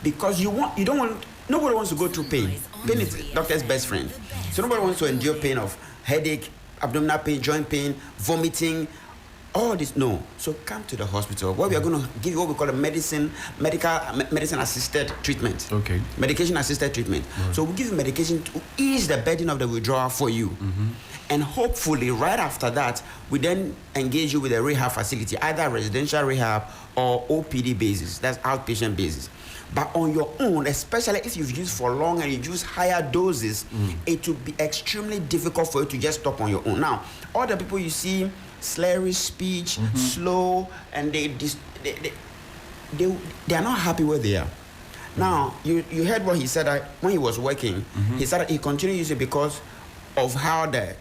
Because nobody wants to go through pain. Pain is the doctor's best friend. So nobody wants to endure pain of headache, abdominal pain, joint pain, vomiting, all this. No. So come to the hospital where we are going to give you what we call a medicine assisted treatment. Okay. Medication assisted treatment. So we give you medication to ease the burden of the withdrawal for you. And hopefully right after that, we then engage you with a rehab facility, either residential rehab or OPD basis, that's outpatient basis. But on your own, especially if you've used for long and you use higher doses, it will be extremely difficult for you to just stop on your own. Now, all the people you see, slurry speech, slow, and they are not happy where they are. Now, you heard what he said when he was working. He said he continued using it because of how the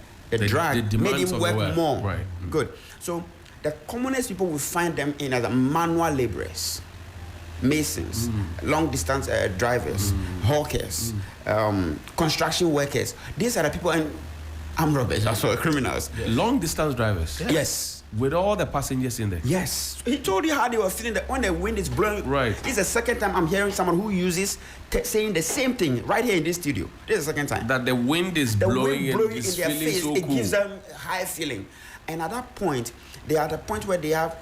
drug made him work more. Right. Good. So the commonest people will find them in as manual laborers, masons, long distance drivers, hawkers, construction workers. These are the people, and armed robbers, as well, criminals. Long distance drivers. Yes. With all the passengers in there. Yes. He told you how they were feeling that when the wind is blowing. Right. This is the second time I'm hearing someone who uses saying the same thing right here in this studio. This is the second time. That the wind is blowing in and it's their feeling face. so It cool. gives them high feeling. And at that point, they are at the point where they have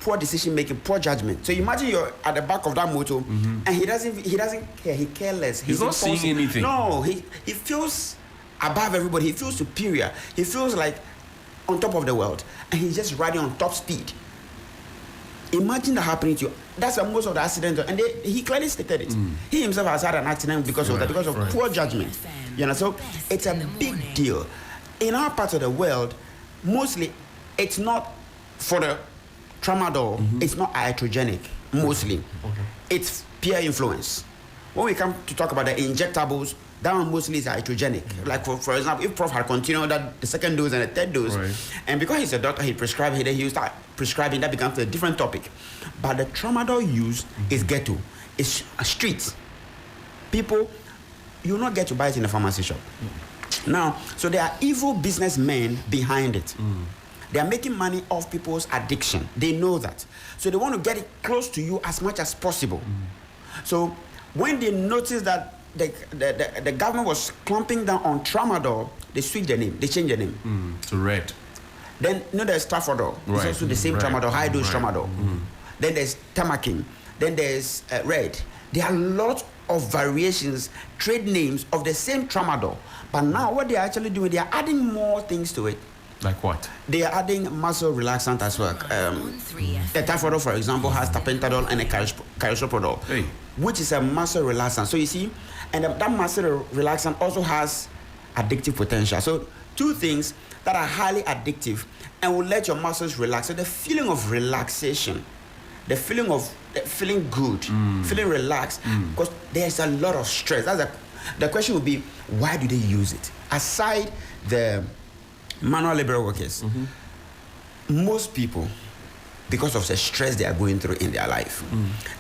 poor decision making, poor judgment. So imagine you're at the back of that motor and he doesn't care. He careless. He's not seeing anything. No, he feels above everybody. He feels superior. He feels like on top of the world, and he's just riding on top speed. Imagine that happening to you. That's why most of the accidents, and he clearly stated it. He himself has had an accident because of that, because of poor judgment. You know, so it's a big deal. In our part of the world, mostly it's not for the tramadol. It's not iatrogenic. Mostly, it's peer influence. When we come to talk about the injectables, that one mostly is iatrogenic. Like for example, if Prof had continued that the second dose and the third dose, and because he's a doctor, he prescribed, he will start prescribing, that becomes a different topic. But the tramadol use is ghetto, it's a street. People, you will not get to buy it in a pharmacy shop. Now, so there are evil businessmen behind it. They are making money off people's addiction. They know that. So they want to get it close to you as much as possible. So when they notice that the government was clamping down on tramadol, they switched the name, they changed the name to red. Then there's tafodol. It's also the same tramadol, high dose tramadol. Then there's Tamakin. Then there's red. There are lots of variations, trade names of the same tramadol. But now what they're actually doing, they are adding more things to it. Like what? They are adding muscle relaxant as well. The tafodol, for example, has tapentadol and a carisoprodol, which is a muscle relaxant. So you see, and that muscle relaxant also has addictive potential. So two things that are highly addictive and will let your muscles relax. So the feeling of relaxation, the feeling of feeling good, feeling relaxed, because there's a lot of stress. The question would be, why do they use it? Aside the manual labor workers, most people, because of the stress they are going through in their life,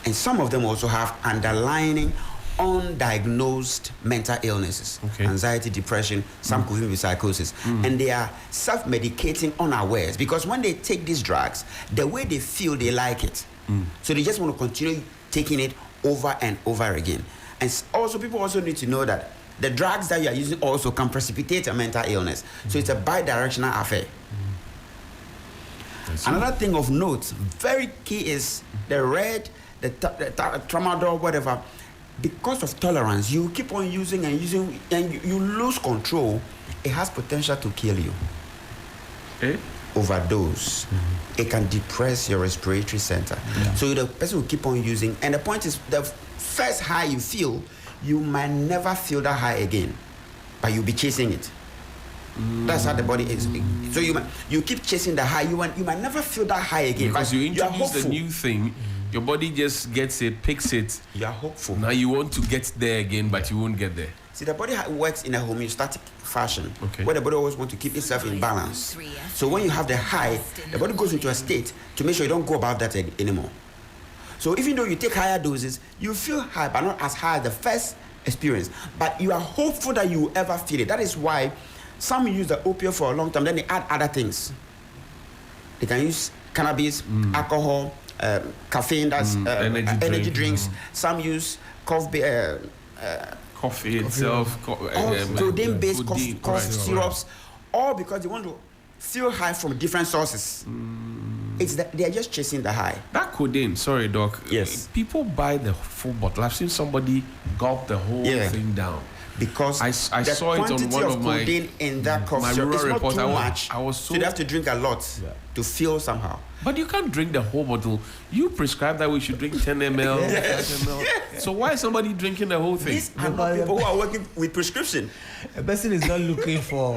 and some of them also have underlying undiagnosed mental illnesses, anxiety, depression, some could even be psychosis, and they are self-medicating unawares, because when they take these drugs, the way they feel, they like it. So they just want to continue taking it over and over again. And also people also need to know that the drugs that you are using also can precipitate a mental illness. So it's a bi-directional affair. Another thing of note, very key, is the red, the tramadol, whatever. Because of tolerance, you keep on using and using, and you lose control. It has potential to kill you. Overdose. It can depress your respiratory center. So the person will keep on using, and the point is, the first high you feel, you might never feel that high again, but you'll be chasing it. That's how the body is. So you keep chasing the high, you might never feel that high again. Because you introduce a new thing, your body just gets it, picks it. You are hopeful. Now you want to get there again, but you won't get there. See, the body works in a homeostatic fashion, where the body always wants to keep itself in balance. So when you have the high, the body goes into a state to make sure you don't go above that anymore. So even though you take higher doses, you feel high, but not as high as the first experience. But you are hopeful that you will ever feel it. That is why some use the opioid for a long time, then they add other things. They can use cannabis, alcohol, caffeine, that's energy drinks. Some use coffee itself, codeine-based cough syrups, all because they want to feel high from different sources. It's that they are just chasing the high. That codeine, sorry, Doc. Yes. People buy the full bottle. I've seen somebody gulp the whole thing down. Because I saw it on one of my codeine in that cough syrup is not too much. So you have to drink a lot to feel somehow. But you can't drink the whole bottle. You prescribe that we should drink 10 ml. Yes. 10 ml. So why is somebody drinking the whole thing? These are not people who are working with prescription. A person is not looking for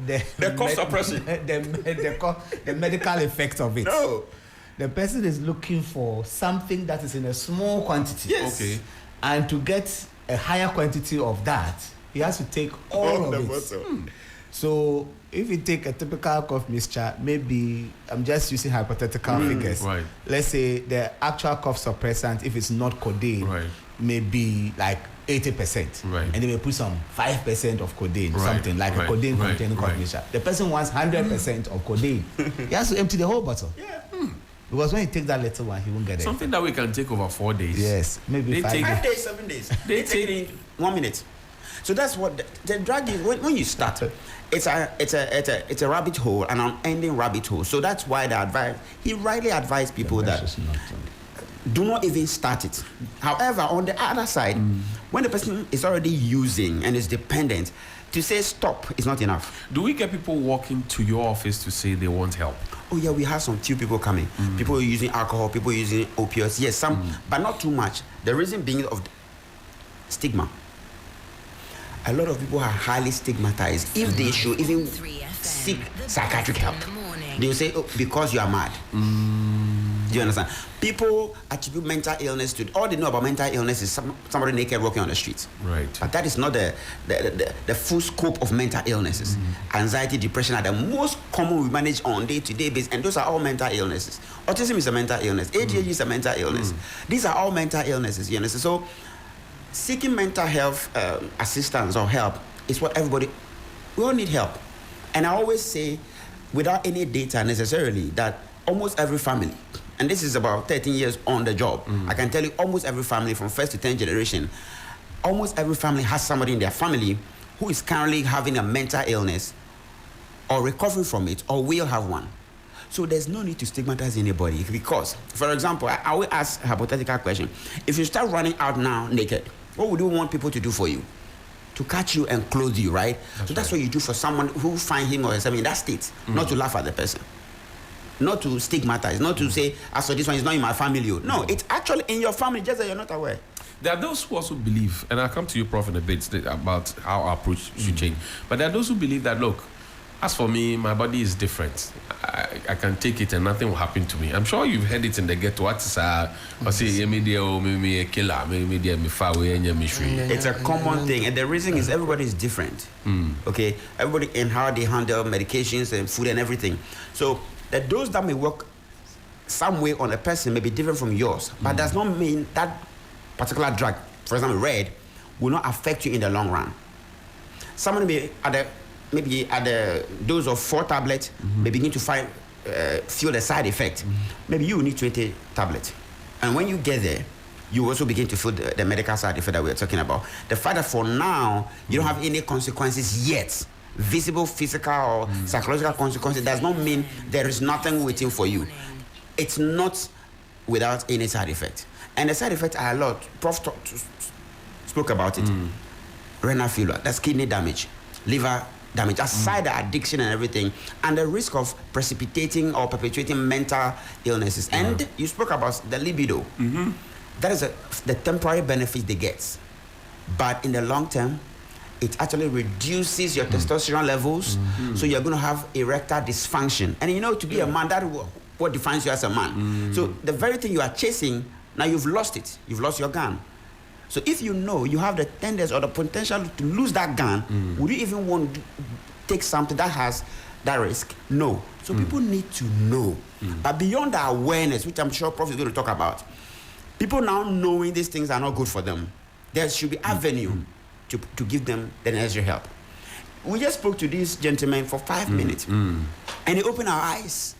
the cough suppression, the medical effect of it. No. The person is looking for something that is in a small quantity. Yes. Okay. And to get a higher quantity of that, he has to take all of it. So if you take a typical cough mixture, maybe I'm just using hypothetical figures. Right. Let's say the actual cough suppressant, if it's not codeine, may be like 80%. Right. And they may put some 5% of codeine, Right. something like a codeine containing cough mixture. The person wants 100% of codeine. He has to empty the whole bottle. Because when you take that little one, he won't get it. Something that we can take over 4 days. Yes, maybe 5 days, 7 days. They take it in 1 minute. So that's what the drug is. When you start, it's a rabbit hole, an unending rabbit hole. So that's why he rightly advised people that do not even start it. However, on the other side, when the person is already using and is dependent, to say stop is not enough. Do we get people walking to your office to say they want help? Oh yeah, we have some few people coming. People using alcohol, people using opioids. Yes, some, but not too much. The reason being of stigma. A lot of people are highly stigmatized. If they should even seek psychiatric help, they will say, oh, because you are mad. Do you understand? People attribute mental illness to, all they know about mental illness is somebody naked walking on the streets. Right. But that is not the full scope of mental illnesses. Anxiety, depression are the most common we manage on day-to-day basis, and those are all mental illnesses. Autism is a mental illness. ADHD is a mental illness. These are all mental illnesses, you understand? So seeking mental health assistance or help is what we all need help. And I always say, without any data necessarily, that almost every family, and this is about 13 years on the job, I can tell you almost every family from first to 10th generation almost every family has somebody in their family who is currently having a mental illness or recovering from it or will have one. So there's no need to stigmatize anybody because, for example, I will ask a hypothetical question. If you start running out now naked, what would you want people to do for you? To catch you and clothe you, right? That's what you do for someone who find him or herself in that state, not to laugh at the person. Not to stigmatize, not to say, as for this one is not in my family. No, it's actually in your family, just that you're not aware. There are those who also believe, and I'll come to you, Prof, in a bit about how our approach should change. But there are those who believe that, look, as for me, my body is different. I can take it and nothing will happen to me. I'm sure you've heard it in the ghetto. It's a common thing, and the reason is everybody is different. Okay, everybody in how they handle medications and food and everything. So the dose that may work some way on a person may be different from yours, but does not mean that particular drug, for example, red, will not affect you in the long run. Someone may maybe at the dose of 4 tablets, may begin to feel the side effect. Maybe you need 20 tablets. And when you get there, you also begin to feel the medical side effect that we're talking about. The fact that for now, you don't have any consequences yet, visible, physical, or psychological consequences, does not mean there is nothing waiting for you. It's not without any side effect. And the side effects are a lot. Prof spoke about it. Renal failure, that's kidney damage, liver damage, aside the addiction and everything, and the risk of precipitating or perpetuating mental illnesses. And you spoke about the libido. That is the temporary benefit they get. But in the long term, it actually reduces your testosterone levels, so you're going to have erectile dysfunction. And you know, to be a man, that is what defines you as a man. So the very thing you are chasing, now you've lost it. You've lost your gun. So if you know you have the tendency or the potential to lose that gun, would you even want to take something that has that risk? No. So people need to know. But beyond the awareness, which I'm sure Prof is going to talk about, people now knowing these things are not good for them, there should be avenue to give them the necessary help. We just spoke to this gentleman for 5 minutes, and he opened our eyes.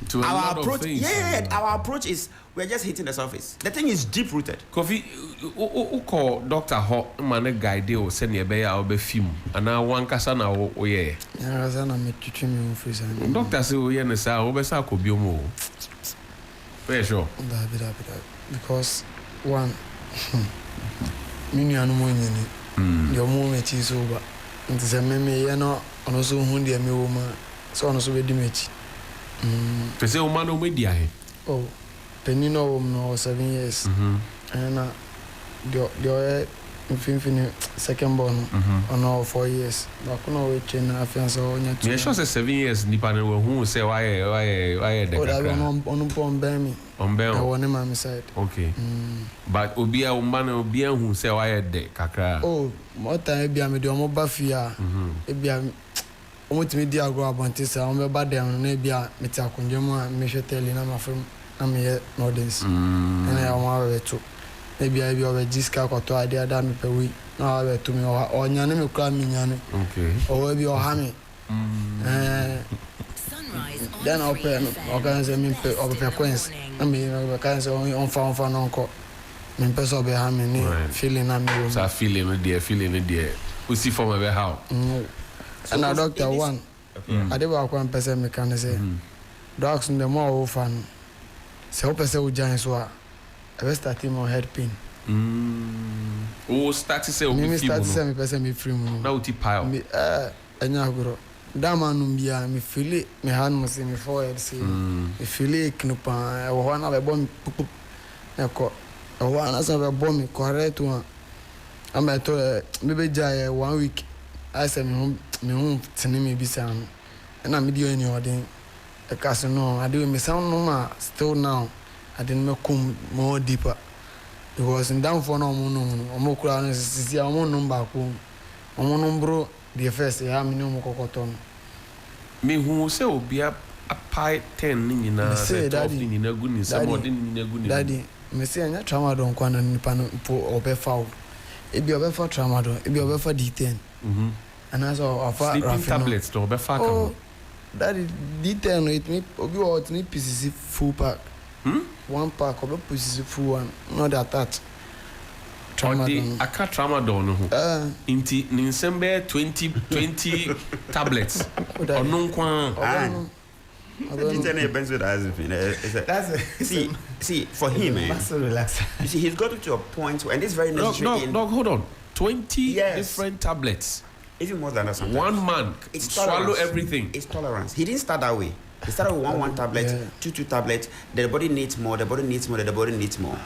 To our approach, our approach is we're just hitting the surface. The thing is deep rooted. Kofi, call Dr. Ho man guide or send your bay out be film, and now one casana or yeah. Doctor say we are sa obesa ko biomo. Very sure. Because one, mini anumo your moment is over. It is a meme, you know, and also hundi a me woman, so on also be dimage. Pese o mano media he. Oh, penino no 7 years. And the infinity second born on all 4 years. But no we change after so on. Me sure say 7 years nipa na who say why the. Oh, that on bemi. On bemi. I want him side. Okay. But obia o man obia who say why the kakra. Oh, more time ebia me de omo ba fia. Ebia omutimi di agro abantisa on be ba dem na bia meti akondwemu a me hweteli na mafem na me nordens na ya wa wetu na bia obe jiska kwato ade ada me pewi na wa wetu me o nyane me kra me nyane okay o bi o ha me then open organize me pe obe frequency na me organize on fa no nko me pesa obe ha me ni feeling na me so feeling there we see from a how. And a doctor one, I did work 1% mechanism. Dogs in the more fan. So, person with giants were I start him on head pain. Oh, start to say, me start 7% me free. Now, tip pile. And now, that man, me feel it, me hand must in me forehead. See, me feel it, Knupa, or one of a bomb. One as of a bomb, correct one. I'm at maybe 1 week. I said, me home, sending me beside, and I'm doing any ordering. A casino, I do me sound no still now. I didn't come more deeper. It was in down for no more crown, see, I won't number home. I won't number the first, I am no more cocoton. Me who say, will be a pie 10 in a say, Daddy, in a goodness, somebody in a good Daddy, me say, I trauma don't want any pan or be foul. It be over for trauma, it be over for D10. And as of sleeping tablets to be far. Oh, that is detail it me obi what me pieces full pack. 1 pack of pieces full one, not that. aka tramadol no ho inti ni nsembe 20 tablets ono nkwa See, for him, you see, he's got to a point where, and this is very necessary. No, hold on. 20 different tablets. Even more than that sometimes. One man swallow everything. It's tolerance. He didn't start that way. He started with one tablet, two tablets. The body needs more, the body needs more, the body needs more.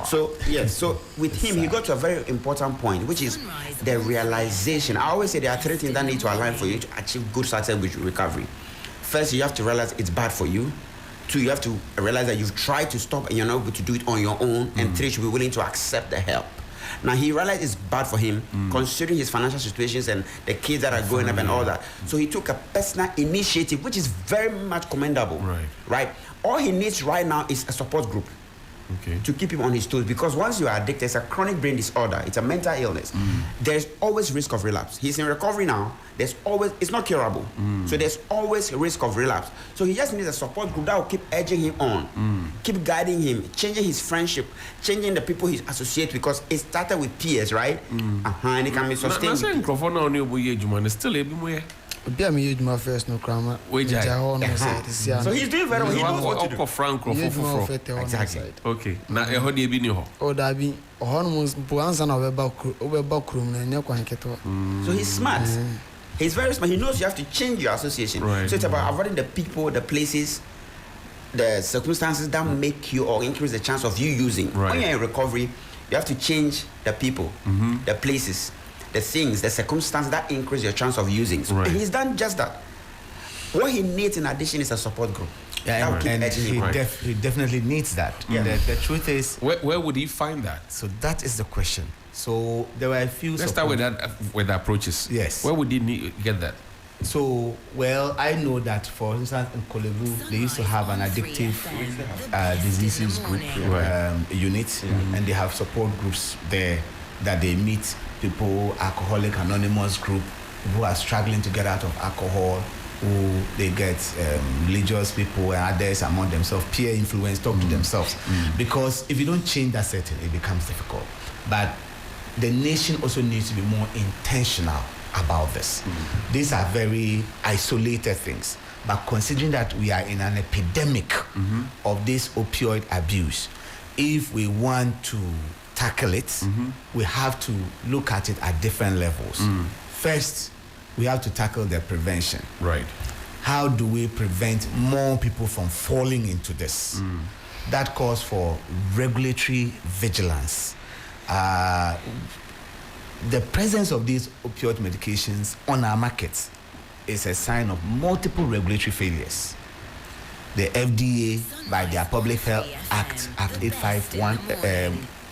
So, yes, so with him, he got to a very important point, which is the realization. I always say there are three things that need to align for you to achieve good success with recovery. First, you have to realize it's bad for you. Two, you have to realize that you've tried to stop and you're not able to do it on your own. And three, you should be willing to accept the help. Now, he realized it's bad for him, considering his financial situations and the kids that are growing up and all that. So he took a personal initiative, which is very much commendable. Right? All he needs right now is a support group. To keep him on his toes, because once you are addicted, it's a chronic brain disorder, it's a mental illness. There's always risk of relapse. He's in recovery now. It's not curable. So there's always risk of relapse. So he just needs a support group that will keep urging him on, keep guiding him, changing his friendship, changing the people he associates, because it started with peers, right? And it can be sustained. Be me use my first no crama. So he's doing very well. He knows what to do. Exactly. Okay. Now, how do you be new? Oh, that be hormones. Once and over backroom and your quanketo. So he's smart. He's very smart. He knows you have to change your association. So it's about avoiding the people, the places, the circumstances that make you or increase the chance of you using. When you're in recovery, you have to change the people, the places, the things, the circumstances that increase your chance of using. And he's done just that. What he needs in addition is a support group. And he definitely needs that. The truth is, where would he find that? So that is the question. So there were a few. Let's start with that, with the approaches. Yes. Where would he get that? So, well, I know that, for instance, in Kolebu, they used to have an addictive diseases group unit, and they have support groups there that they meet people, Alcoholic Anonymous group, who are struggling to get out of alcohol, who they get religious people and others among themselves, peer influence, talk to themselves. Because if you don't change that setting, it becomes difficult. But the nation also needs to be more intentional about this. These are very isolated things. But considering that we are in an epidemic of this opioid abuse, if we want to tackle it, we have to look at it at different levels. First, we have to tackle the prevention. Right. How do we prevent more people from falling into this? That calls for regulatory vigilance. The presence of these opioid medications on our markets is a sign of multiple regulatory failures. The FDA, by their Public Health Act 851,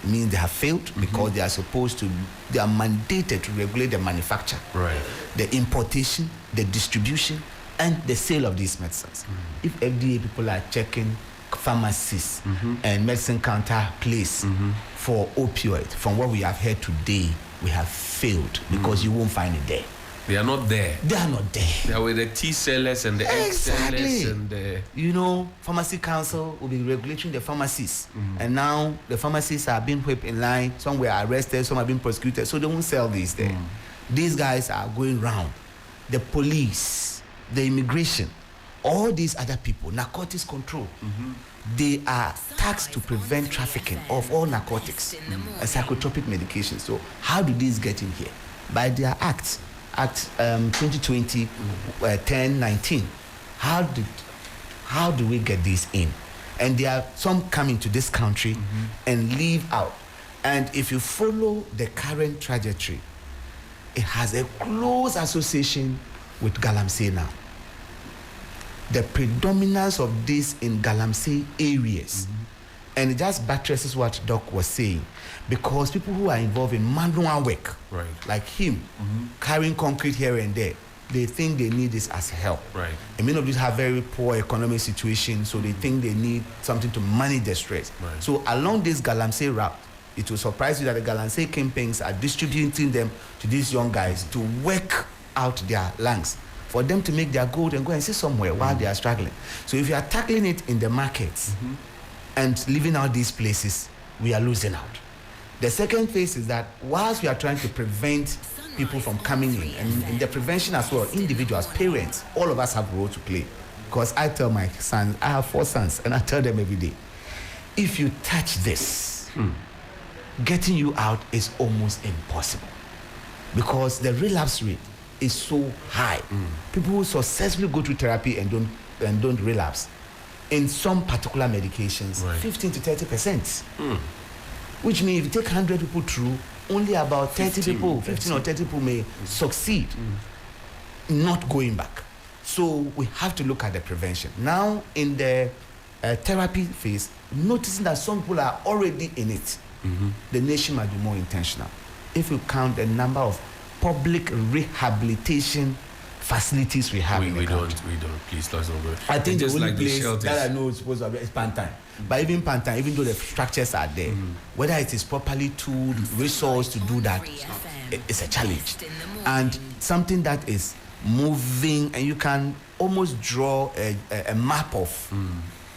means they have failed because they are mandated to regulate the manufacture, the importation, the distribution, and the sale of these medicines. If FDA people are checking pharmacies and medicine counter place for opioid, from what we have heard today, we have failed because you won't find it there. They are not there. They are not there. They are with the T sellers and the X sellers and the... You know, Pharmacy Council will be regulating the pharmacies. And now the pharmacies are being whipped in line. Some were arrested, some are being prosecuted, so they won't sell these there. These guys are going round. The police, the immigration, all these other people, narcotics control, they are tasked to prevent trafficking of all narcotics and psychotropic medications. So how do these get in here? By their acts. Act 2020 1019. How do we get these in? And there are some coming to this country and leave out. And if you follow the current trajectory, it has a close association with Galamsey now. The predominance of this in Galamsey areas, and it just buttresses what Doc was saying, because people who are involved in manual work, like him, carrying concrete here and there, they think they need this as help. And many of these have very poor economic situations, so they think they need something to manage their stress. So along this Galamsey route, it will surprise you that the Galamsey campaigns are distributing them to these young guys to work out their lungs, for them to make their gold and go and sit somewhere while they are struggling. So if you are tackling it in the markets and leaving out these places, we are losing out. The second phase is that whilst we are trying to prevent people from coming in, and in the prevention as well, individuals, parents, all of us have a role to play. Because I tell my sons, I have 4 sons, and I tell them every day, if you touch this, getting you out is almost impossible. Because the relapse rate is so high. People who successfully go through therapy and don't relapse, in some particular medications, 15 to 30%. Which means if you take 100 people through, only about 15 or 30 people may succeed not going back. So we have to look at the prevention. Now in the therapy phase, noticing that some people are already in it, the nation might be more intentional. If you count the number of public rehabilitation facilities we have in the country. We don't. Please, let's not go. I think just the only like place the shelters that I know is supposed to be is Pantan. But even Pantan, even though the structures are there, whether it is properly tooled, resourced to do that, it's a challenge. And something that is moving, and you can almost draw a map of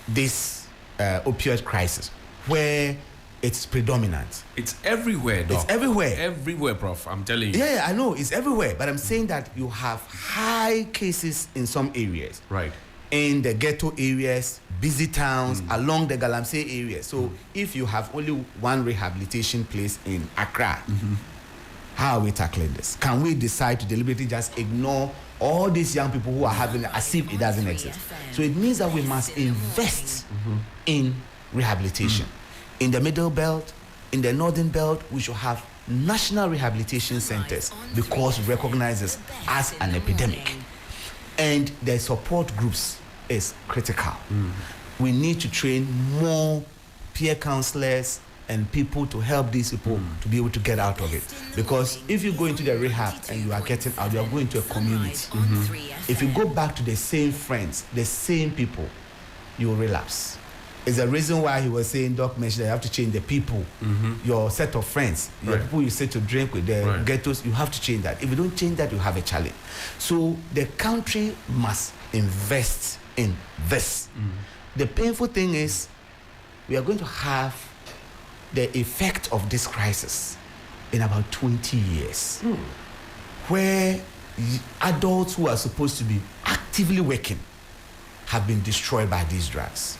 this opioid crisis, where it's predominant. It's everywhere, Doc. It's everywhere. Everywhere, Prof. I'm telling you. Yeah, I know. It's everywhere. But I'm saying that you have high cases in some areas. Right. In the ghetto areas, busy towns, along the Galamsey area. So if you have only one rehabilitation place in Accra, how are we tackling this? Can we decide to deliberately just ignore all these young people who are having it as if it doesn't exist? So it means that we must invest in rehabilitation. In the middle belt, in the northern belt, we should have national rehabilitation centers because we recognize this as an epidemic. And the support groups is critical. We need to train more peer counselors and people to help these people to be able to get out of it. Because if you go into the rehab and you are getting out, you are going to a community. If you go back to the same friends, the same people, you will relapse. It's the reason why he was saying, Doc mentioned that you have to change the people, your set of friends, your people you sit to drink with, the ghettos, you have to change that. If you don't change that, you have a challenge. So the country must invest in this. The painful thing is, we are going to have the effect of this crisis in about 20 years, where adults who are supposed to be actively working have been destroyed by these drugs.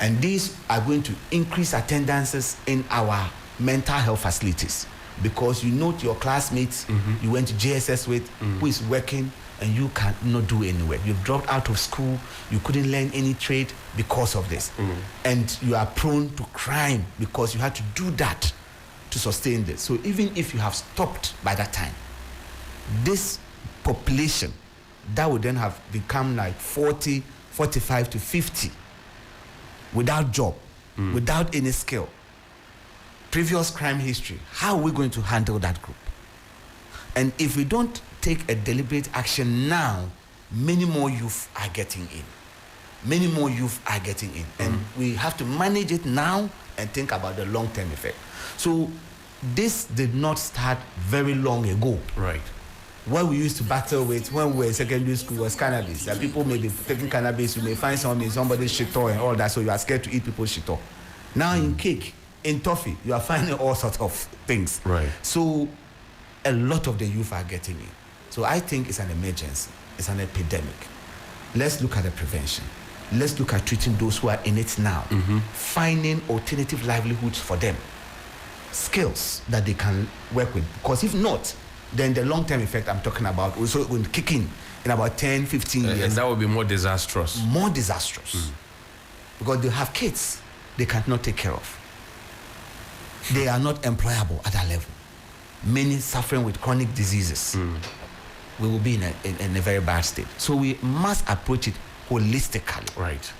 And these are going to increase attendances in our mental health facilities, because you note your classmates you went to JSS with who is working and you cannot do any work. You've dropped out of school, you couldn't learn any trade because of this. And you are prone to crime because you had to do that to sustain this. So even if you have stopped by that time, this population that would then have become like 40, 45 to 50 without job, without any skill, previous crime history, how are we going to handle that group? And if we don't take a deliberate action now, many more youth are getting in. Many more youth are getting in. And we have to manage it now and think about the long-term effect. So this did not start very long ago. Right. What we used to battle with when we were in secondary school was cannabis. That people may be taking cannabis, you may find somebody's shito and all that, so you are scared to eat people's shito. Now in cake, in toffee, you are finding all sorts of things. Right. So a lot of the youth are getting in. So I think it's an emergency. It's an epidemic. Let's look at the prevention. Let's look at treating those who are in it now. Finding alternative livelihoods for them. Skills that they can work with. Because if not, then the long-term effect I'm talking about also going to kick in about 10, 15 years. And that would be more disastrous. More disastrous. Because they have kids they cannot take care of. They are not employable at that level. Many suffering with chronic diseases. We will be in a very bad state. So we must approach it holistically. Right.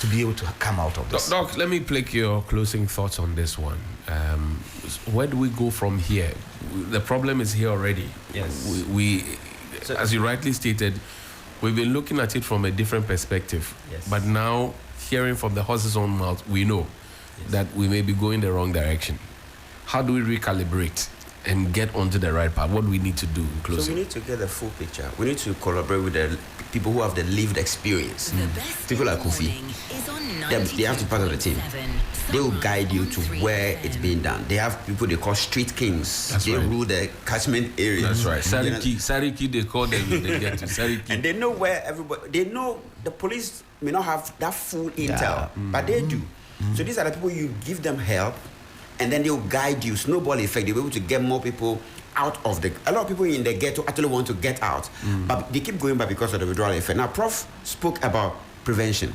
To be able to come out of this. Doc, let me take your closing thoughts on this one. Where do we go from here? The problem is here already. Yes. We as you rightly stated, we've been looking at it from a different perspective. Yes. But now, hearing from the horse's own mouth, we know that we may be going the wrong direction. How do we recalibrate? and get onto the right path? What do we need to do in So closing? we need to get the full picture. We need to collaborate with the people who have the lived experience. People like Kofi, they have to be part of the team. They will guide you to where it's being done. They have people they call street kings. They rule the catchment areas. That's right. Sariki, they call them when they get to Sariki. And they know where everybody, they know the police may not have that full intel, but they do. So these are the people you give them help, and then they'll guide you. Snowball effect. They'll be able to get more people out of the. A lot of people in the ghetto actually want to get out, but they keep going back because of the withdrawal effect. Now, Prof spoke about prevention.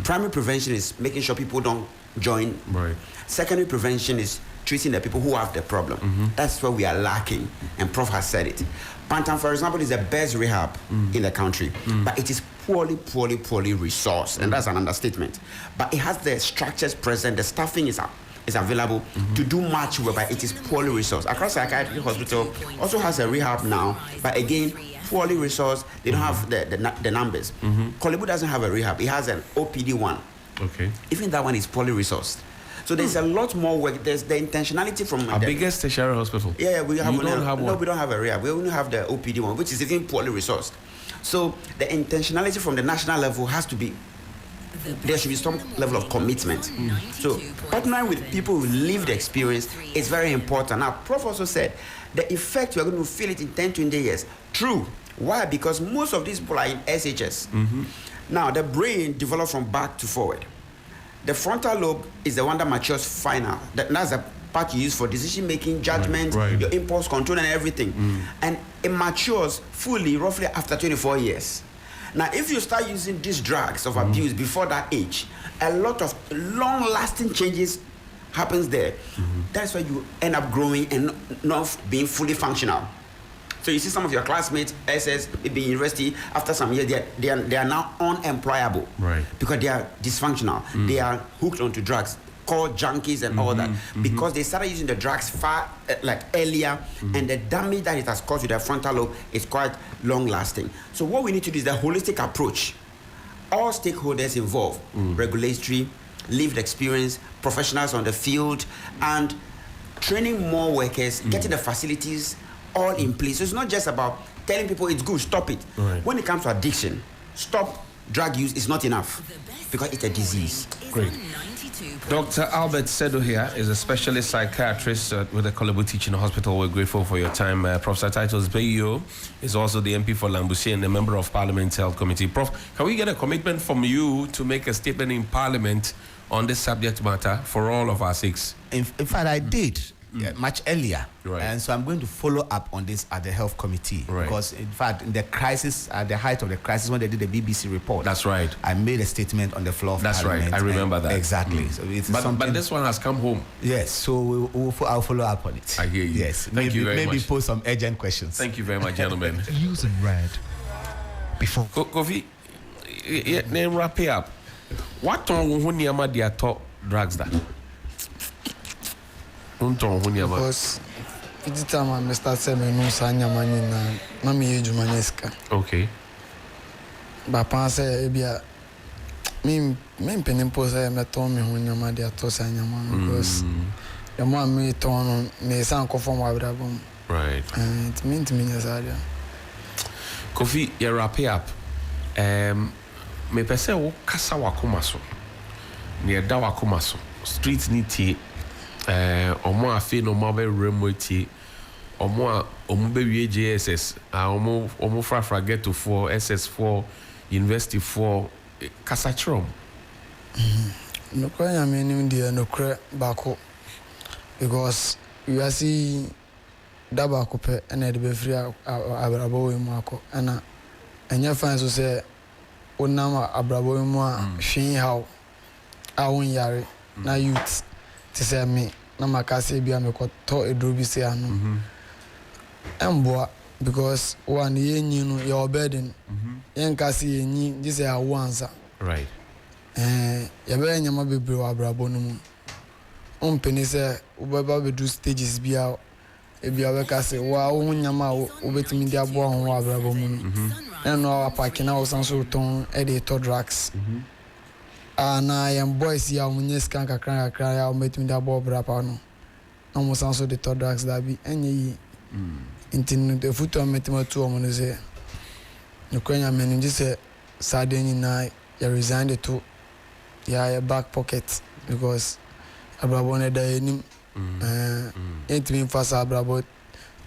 Primary prevention is making sure people don't join. Right. Secondary prevention is treating the people who have the problem. That's where we are lacking, and Prof has said it. Pantan, for example, is the best rehab in the country, but it is poorly resourced, and that's an understatement. But it has the structures present, the staffing is available to do much work, but it is poorly resourced. Accra Psychiatric Hospital also has a rehab now, but again, poorly resourced. They don't have the numbers. Kolebu doesn't have a rehab. It has an OPD one. Okay. Even that one is poorly resourced. So there's a lot more work. There's the intentionality from our biggest tertiary hospital. Yeah, we have. You don't have one. No, we don't have a rehab. We only have the OPD one, which is even poorly resourced. So the intentionality from the national level has to be. There should be some level of commitment. So partnering with people who lived experience is very important. Now, Prof also said the effect you are going to feel it in 10, 20 years. True. Why? Because most of these people are in SHS. Now, the brain develops from back to forward. The frontal lobe is the one that matures final. That's the part you use for decision making, judgment, your impulse control, and everything. And it matures fully roughly after 24 years. Now, if you start using these drugs of abuse before that age, a lot of long-lasting changes happens there. That's why you end up growing and not being fully functional. So you see some of your classmates, SS, maybe university, after some years, they are now unemployable. Right. Because they are dysfunctional. They are hooked onto drugs, called junkies and all that. Because they started using the drugs far, earlier, and the damage that it has caused to their frontal lobe is quite long-lasting. So what we need to do is the holistic approach. All stakeholders involved, regulatory, lived experience, professionals on the field, and training more workers, getting the facilities all in place. So it's not just about telling people it's good, stop it. Right. When it comes to addiction, stop drug use is not enough because it's a disease. Great. Dr. Albert Sedo here is a specialist psychiatrist with the Kolebu Teaching Hospital. We're grateful for your time. Professor Titus Bayo is also the MP for Lambusi and a member of Parliament's Health Committee. Prof, can we get a commitment from you to make a statement in Parliament on this subject matter for all of our sakes? In fact, I did. Much earlier, and so I'm going to follow up on this at the health committee because, in fact, in the crisis, at the height of the crisis, when they did the BBC report, that's right, I made a statement on the floor of that's Parliament. Right, I remember that exactly. So it's but this one has come home. Yes, so I'll follow up on it. I hear you. Yes, thank you very much. Maybe pose some urgent questions. Thank you very much, gentlemen. Using red before Kofi, name wrap it up. What on when you made your top drugs that? Because it's time I start saying no sanya money na me age maneska. Okay. But pa say ebia me penin po say me ton me ho nyama de ato sanya man because the more me ton me san ko form abrabom. Right. And it means me yasadia. Kofi, you wrap it up. Me pese wo kasa wakoma so. Ne da wakoma so. Street ni tie omo afi no mo be remote omo be wie JSS omo frafra get to 4 SS4 university 4 kasachrom no kwa ya me nim dia no kra bako because you are see da bako pe na de be free abrabo we mu akọ na enya fan so say onam abrabo we mu a hwin haw awon yare na youth to say me na makase bia me ko to edro bi say anu emboa because one yenyi no your burden yen kase yenyi this is a once right ya be nyama bebre wa brabo no mu ompeni say ubeba be do stages bia e bia we kase wa wo nyama wo betimi dia bo ho wa brabo mu no no apaki na wo sanso ton e de to drugs na yam boys ya munye scan kakra ya metimi da bo bra pa no almost also the third drugs that be any in the foot of metima two on say you can mean just say Saturday night you resigned it to your back pocket because abrabone da enim it mean fast abrabot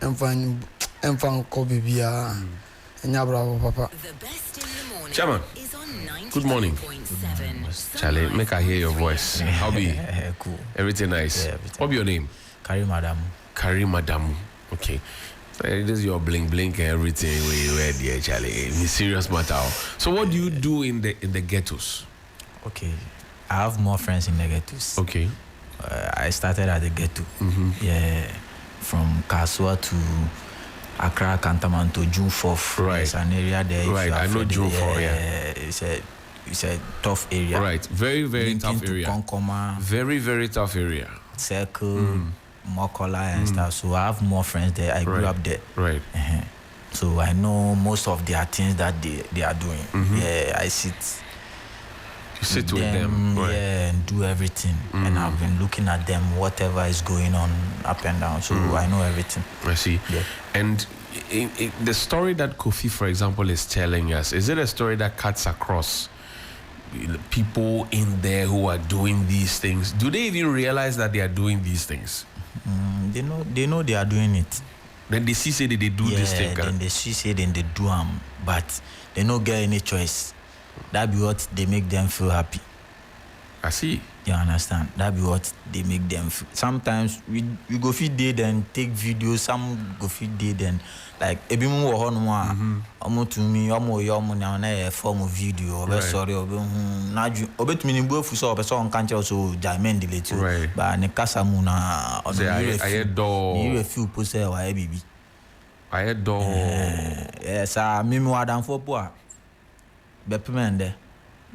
and fan ko bibia and abrabo papa. Chairman, good morning. Charlie, make I hear your voice. How be? Cool. Everything nice. Yeah, everything. What's your name? Kari Madam. Okay. So this is your bling and everything we read here, Charlie. It's serious matter. So what do you do in the ghettos? Okay. I have more friends in the ghettos. Okay. I started at the ghetto. Yeah. From Kasua to Accra, Kantamanto, June 4th. Right. There's an area there. Right. I know June 4th, yeah. It's a tough area. Right. Very, very Linking tough area. Konkoma, very, very tough area. Circle, Mokola and stuff. So I have more friends there. I grew up there. Right. So I know most of their things that they are doing. Yeah, I sit. You sit with them. Right. Yeah, and do everything. And I've been looking at them, whatever is going on up and down. So I know everything. I see. Yeah. And the story that Kofi, for example, is telling us, is it a story that cuts across people in there who are doing these things? Do they even realize that they are doing these things? They know they are doing it. Then they see say that they do this thing. Then they see say then they do them, but they don't get any choice. That be what they make them feel happy. I see. You understand? That be what they make them feel. Sometimes we go feed day then take videos. Some go feed day then like ebi mu wo hono a omo to me omo yo omo na na form of video obe sorry obe na ju obe to me ni buafu so obe so on kan che so jamen delete ba ne kasa mu na say I do you feel pose wa e bibi I do yes me wadam fo po a be pemende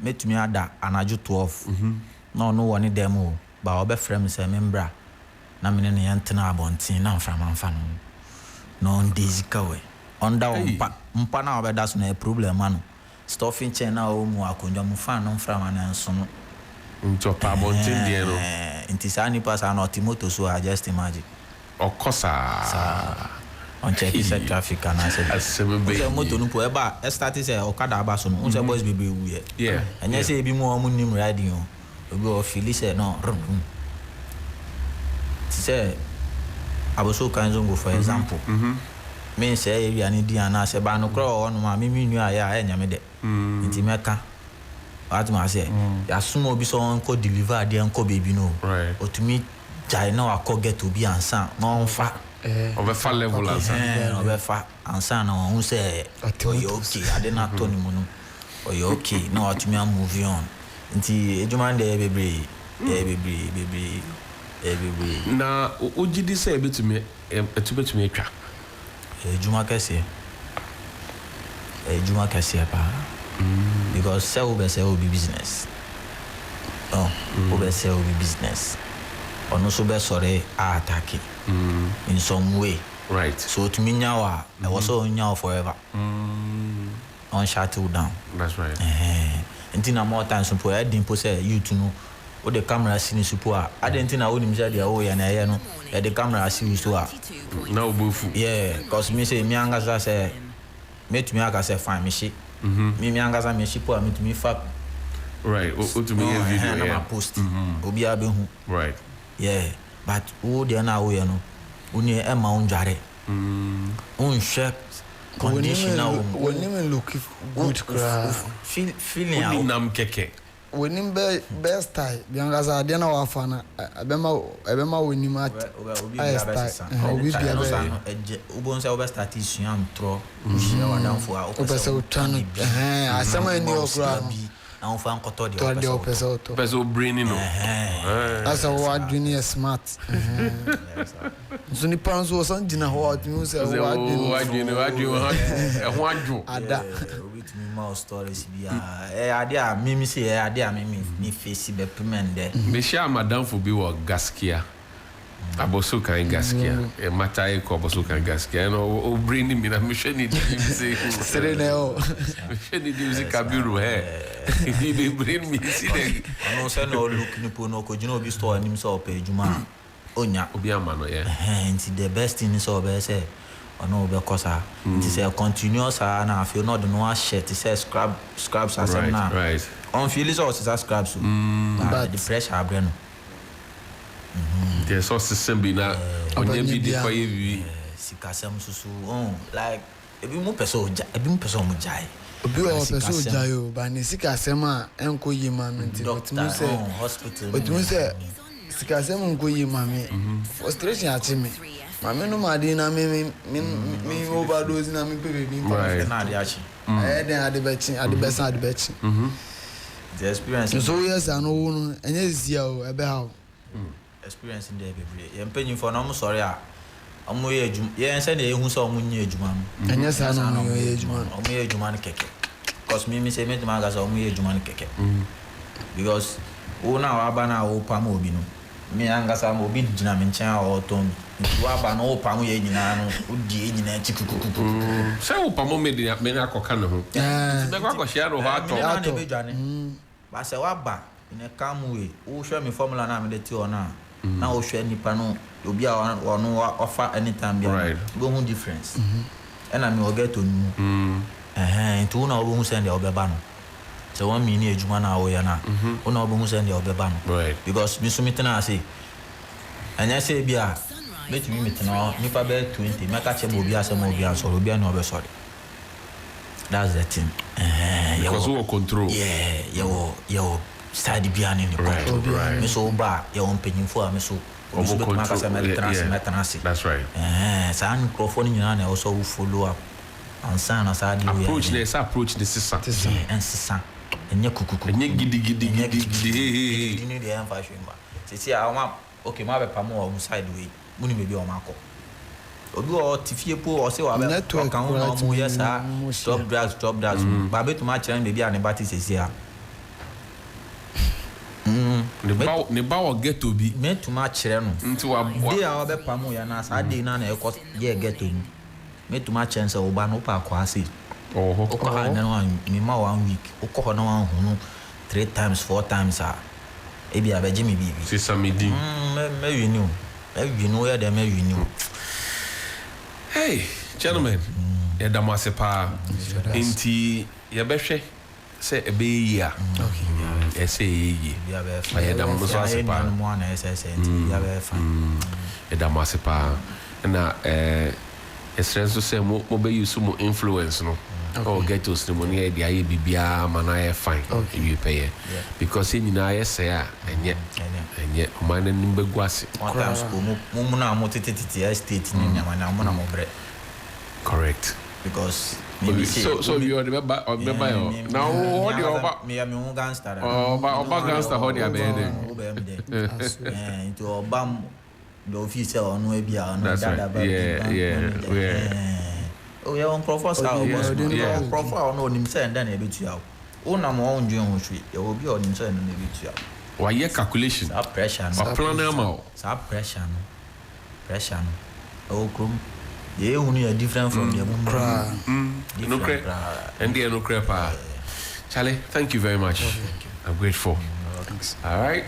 metumi ada anaju 12 no one dem o ba obe frame say membra na me ne yentena abontin na mfra manfa no ndezika we onda mpa na obe das na problem anu stuffing chain na o mu akonja mu fa no mfra man enso no nto pa abontin de no intisani pass na automoto so I just imagine okosa on check is traffic and I said asebe moto no po e ba start say okada aba so no unse boys bebe wu ye yeah anya say ebi mu o mu nim riding o obi o feel say no say aboso kan zongo for example me say area ni di ana se ba no kro o no ma me nu aya enya me de nti meka what ma say ya sumo obi so on ko deliver de enko baby no otumi jai na akọ get obi ansa no nfa obefa level ansa obefa ansa na won say oyo okay ade na to ni mu no oyo okay na otumi move on nti ejuma de bebre na ojidi say ebetumi etwa ejuma kese pa because sell be business be sell be business ono so be sorry attack in some way right so to me now I was so now forever on shut down that's right until more times so I didn't say you to know what the camera scene support I didn't think I would say the oh ya no the camera see so now bofu yeah cause me say me anga say me to me aka say fine me she me anga say me she po me to me fa right o to me video yeah post obi abehu right yeah but who dey na wo no uni e ma unjare check condition now when him look good cry feeling out nam keke when him best tie bianga za dey na wa fana abema woni ma obi bia be ubon say obi start issue am tro ushia wadam fo a opese utano asema ni okra na on fa nkoto de opese brain no asa wa junior smart so ni panzo so ndina ho atumi say wa ho adwo ada with me more stories bia ade a mimi say ade a mimi ni face be pemende me sha madam fo bi wo gaskia aboso kan gaskia e mata e ko aboso kan gaskia no o brain mi na me hwe ni di say serene o me hwe ni di kabiru he be brain mi si de no say no look ni po no ko jino obi store ni so pe ejuma onya obi amano nti the best thing is obe say ono obe kosa nti say continuous na feel no the no shit say scrubs asem na right on feel is also scrubs but the pressure abreno there's also sembi na onye bi di kwa yewi sikasem susu like ebi mu person mu jai obi o person jai o ba ni sikasem a enko yi ma no nti otumu se hospital otumu se sikasem enko yi ma me frustration ati me mama no ma dey na me overdose na me baby na dey achi then ade bechi the experience so yes I know no enye zia o ebe ha experience in there bebre ye mpanyin for no mo sorry a omo ye ejum ye nse na ehu so omo nyi ejuma no enye sa no mo ye ejuma no omo ye ejuma no keke cause me say me ma ga so omo ye ejuma no keke because na wa ba na wo pa ma obi no me anga sa ma obi gina me nchen a o ton wa ba no wo pa mo ye nyina no odi nyina chikukukuku se wo pa mo me na akoka ne ho be kwa share ro ha to ba se wa ba in a calm way wo hwe me formula na me de ti ona na wo hwe nipa no obi a ono offer anytime bia go hu difference and I me o get to nu into na obo hu send e obeba no so one mini ejuma na wo ya na ona obo hu send e obeba no because me so metena say anya say bia metumi metena nipa be 20 meka che mo obi asem obi ansoro obi na obe sorry that's the thing because we control yo study beyond in the control me so ba you on penyimfo a me so that's right sa microphone nyina na also will follow up ansa na sa di approach this is and sisa enye kukuku enye gidi ni dey am fashion ba sisi a ma okay ma be pamo on side way muni me bi o ma ko obi o tifie po o se wa be kan ho mo yesa stop drugs ba be to ma chere me bi a ne bati sisi a ne ba wo ghetto bi me to ma chere no nti wa dey a be pamo ya na sa dey na e ko ye ghetto ni me to ma chere se wo ba no pa kwa se ko ha na no mi ma 1 week o ko na wan hu 3 times 4 times a e bi abeje mi bibi si samedi me you know ya dem me you know. Hey gentlemen ya damase pa inti ya behwe se ebe yi a okay ese yi ya damase pa mo na ese inti ya be fa ya damase pa na esrenso se mo be use mo influence no or get us the money dia ye bibia mana ye fine you pay because in na ye say a enye man nimbe guase sometimes mo na mo tete estate ni nyama na mo na mo bre correct because maybe so you remember now what the oba me am un gangster oba gangster how dia be there into obam the officer on we bia on dada ba oh yeah on profile profile no nim say nda na ebetua o na mo on dwen ho hwe e obi on nim say na ebetua wa ye calculation sa pressure no plan am sa pressure no o krum ye hunu ya different from the cra no cra and the no cra pa Charlie, thank you very much. I'm grateful. Thanks. All right.